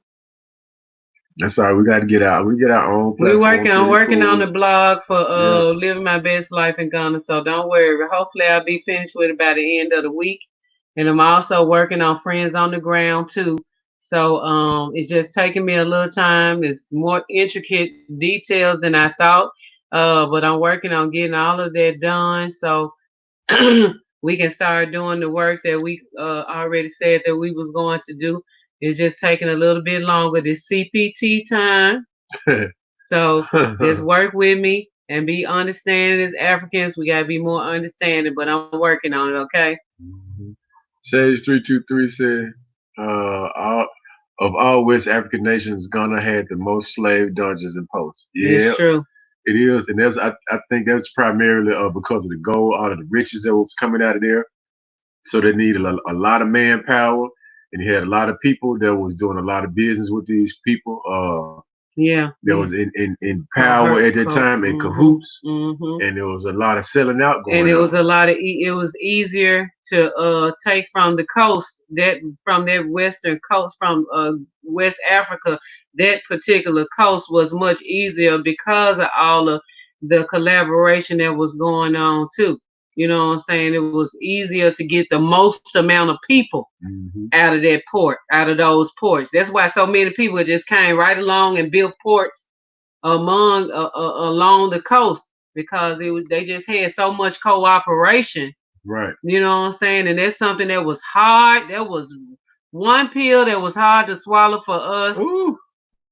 That's all right. We got to get out. We get our own We platform. working. I'm Pretty working on cool. the blog for Yeah. living my best life in Ghana. So don't worry. Hopefully I'll be finished with it by the end of the week. And I'm also working on Friends on the Ground too. So it's just taking me a little time. It's more intricate details than I thought. But I'm working on getting all of that done. So we can start doing the work that we already said that we was going to do. It's just taking a little bit longer. This CPT time. So just work with me and be understanding as Africans. We gotta be more understanding, but I'm working on it, okay? Mhm. Sage 323 said, all, of all West African nations, Ghana had the most slave dungeons and posts. It's Yeah, true. it is, and I think that's primarily because of the gold, all of the riches that was coming out of there. So they needed a lot of manpower, and you had a lot of people that was doing a lot of business with these people. Yeah, That yeah. was in power Cohort, at that time, in mhm, cahoots, mhm. and there was a lot of selling out And going it was on. a lot of it was easier to take from the coast that western coast from West Africa. That particular coast was much easier because of all of the collaboration that was going on too. You know what I'm saying? It was easier to get the most amount of people Hmm. out of that port, out of those ports. That's why so many people just came right along and built ports along the coast because they just had so much cooperation. Right. You know what I'm saying? And that's something that was hard. That was one pill that was hard to swallow for us. Ooh.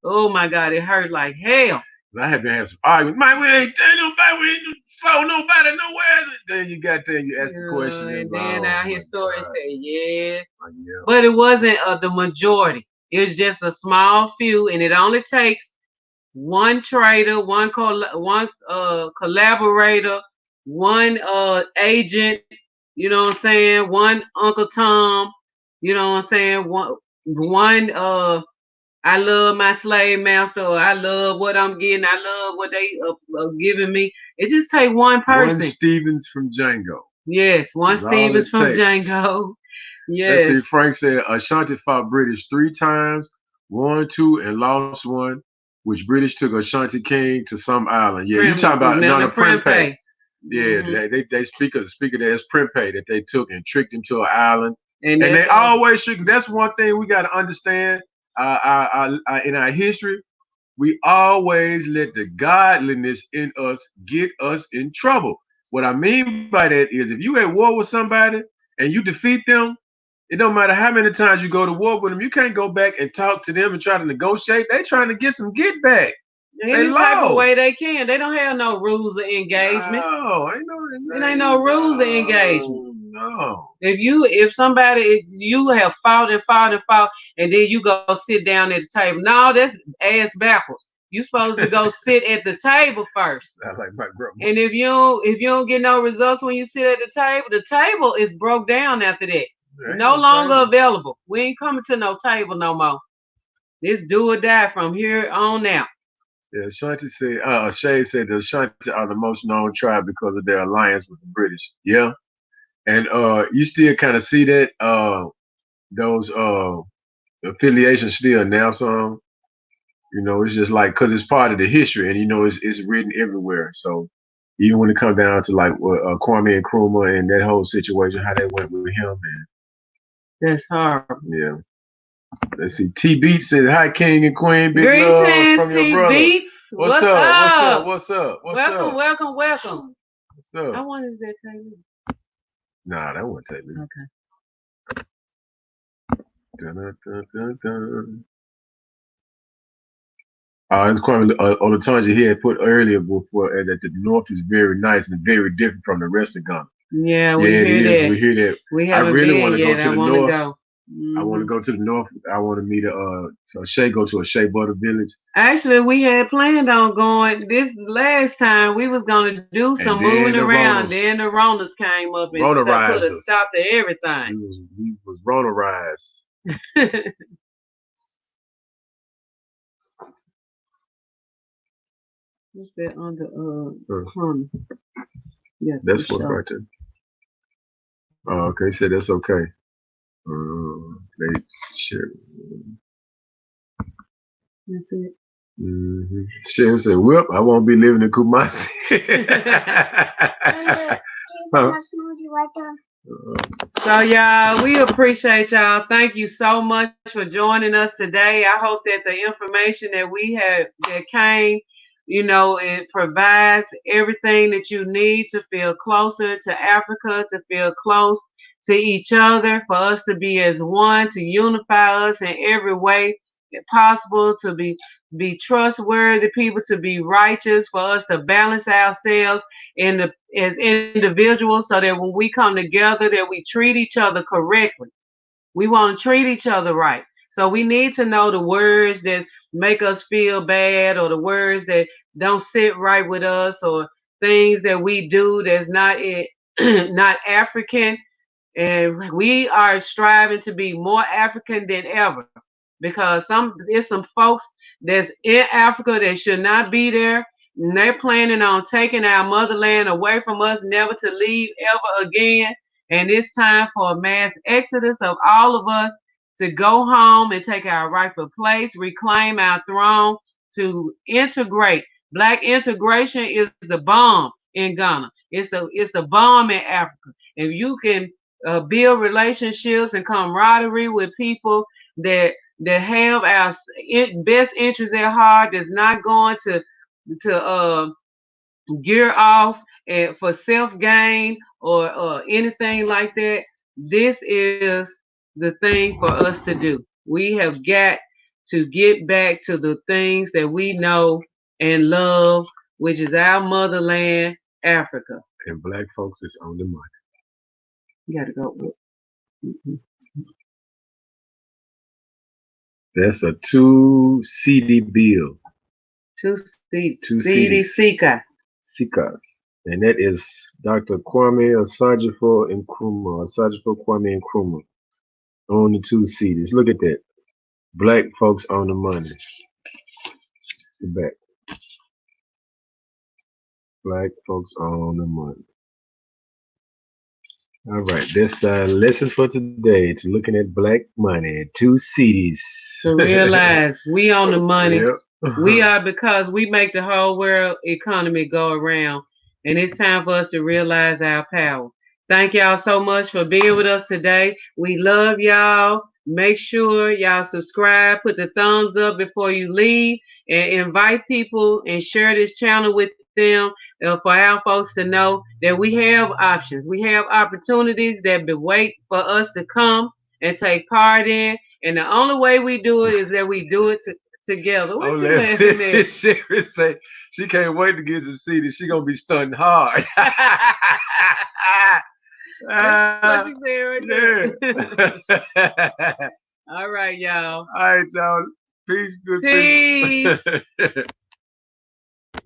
Oh my God, it hurt like hell. I had to have some arguments. Man, we ain't tell nobody, we ain't saw nobody nowhere. Then you got there, you ask the question, and And like, then oh our my historian God. said, yeah. Like, yeah. But it wasn't the majority. It was just a small few, and it only takes one trader, one collaborator, one agent. You know what I'm saying? One Uncle Tom. You know what I'm saying? One I love my slave master. Or I love what I'm getting. I love what they are giving me. It just take one One person. Stevens from Django. Yes, one That's all Stevens it from takes. Django. Let's Yes. see. Frank said Ashanti fought British 3 times, won 2 and lost 1, which British took Ashanti King to some island. Yeah, you talking about Remember Nana Prempeh. Prempeh. Yeah, Hmm. they speak of that as Prempeh that they took and tricked him to an island. And And that's they always trick. That's one thing we got to understand. In our history, we always let the godliness in us get us in trouble. What I mean by that is if you at war with somebody and you defeat them, it don't matter how many times you go to war with them, you can't go back and talk to them and try to negotiate. They trying to get some get back. They any type of way lost. they can. They don't have no rules of engagement. No, It ain't no rules of engagement. no. If somebody, if you have fought and fought and fought, and then you go sit down at the table, no, that's ass backwards. You supposed to go sit at the table first. Sound like my grandma. And if you don't get no results when you sit at the table is broke down after that. There ain't No no longer table. available. We ain't coming to no table no more. It's do or die from here on out. Yeah, Shay said the Ashanti are the most known tribe because of their alliance with the British. Yeah. And you still kind of see that those affiliations still now some. It's just like because it's part of the history, and it's written everywhere. So even when it comes down to like Kwame Nkrumah and that whole situation, how they went with him, That's horrible. yeah. Let's see. T Beat said, "Hi, King and Queen. Big love Greetings, from your T brother. Beats. What's What's up? What's up? up? What's up? What's Welcome, up? welcome, welcome. What's I up? wanted that table. Nah, that wouldn't take me. Okay. Dun, dun, dun, dun, dun. It's Kwame Olatunji he had put earlier before that the North is very nice and very different from the rest of Ghana. Yeah, Yeah, we it hear is. We that. hear that. We I haven't really want been to go yet. to I the want to North. go. I want to Hmm. go to the north. I want to meet go to a Shea Butter village. Actually, we had planned on going this last time. We was gonna do some And moving then the around. Ronas, Then the Ronas came up and put Ronarized a us. stop to everything. We was Ronarized. What's that under Uh, Chrome? Yeah, for that's what sure. right there. Oh, okay, said that's okay. They share. That's it. Mm-hmm. Sharon said, "Well, I won't be living in Kumasi." Huh? So y'all, we appreciate y'all. Thank you so much for joining us today. I hope that the information that we had that came, it provides everything that you need to feel closer to Africa, to feel close to each other, for us to be as one, to unify us in every way possible, to be trustworthy people, to be righteous, for us to balance ourselves as individuals, so that when we come together that we treat each other correctly. We want to treat each other right. So we need to know the words that make us feel bad, or the words that don't sit right with us, or things that we do that's not African. And we are striving to be more African than ever, because there's some folks that's in Africa that should not be there. And they're planning on taking our motherland away from us, never to leave ever again. And it's time for a mass exodus of all of us to go home and take our rightful place, reclaim our throne, to integrate. Black integration is the bomb in Ghana. It's the bomb in Africa. If you can build relationships and camaraderie with people that have our best interests at heart, that's not going to gear off for self gain, or anything like that. This is the thing for us to do. We have got to get back to the things that we know and love, which is our motherland, Africa. And black folks is on the money. You got to go. That's a 2 CD bill. Two seed, Two seedy CDs. seeker. Sikas. And that is Dr. Kwame Asajifo Nkrumah. Asajifo Kwame Nkrumah. On the 2 CDs. Look at that. Black folks on the money. It's the back. Black folks on the money. All right, that's the lesson for today. To looking at black money, 2 CDs. To realize we on the money. Yep. We are, because we make the whole world economy go around. And it's time for us to realize our power. Thank y'all so much for being with us today. We love y'all. Make sure y'all subscribe, put the thumbs up before you leave, and invite people and share this channel with them, for our folks to know that we have options. We have opportunities that wait for us to come and take part in. And the only way we do it is that we do it together. Oh, What you laughing at? Sherry say she can't wait to get some CDs. She gonna be stunting hard. That's what she said right Yeah. there. All right, y'all. All right, y'all. Peace, good Peace. people.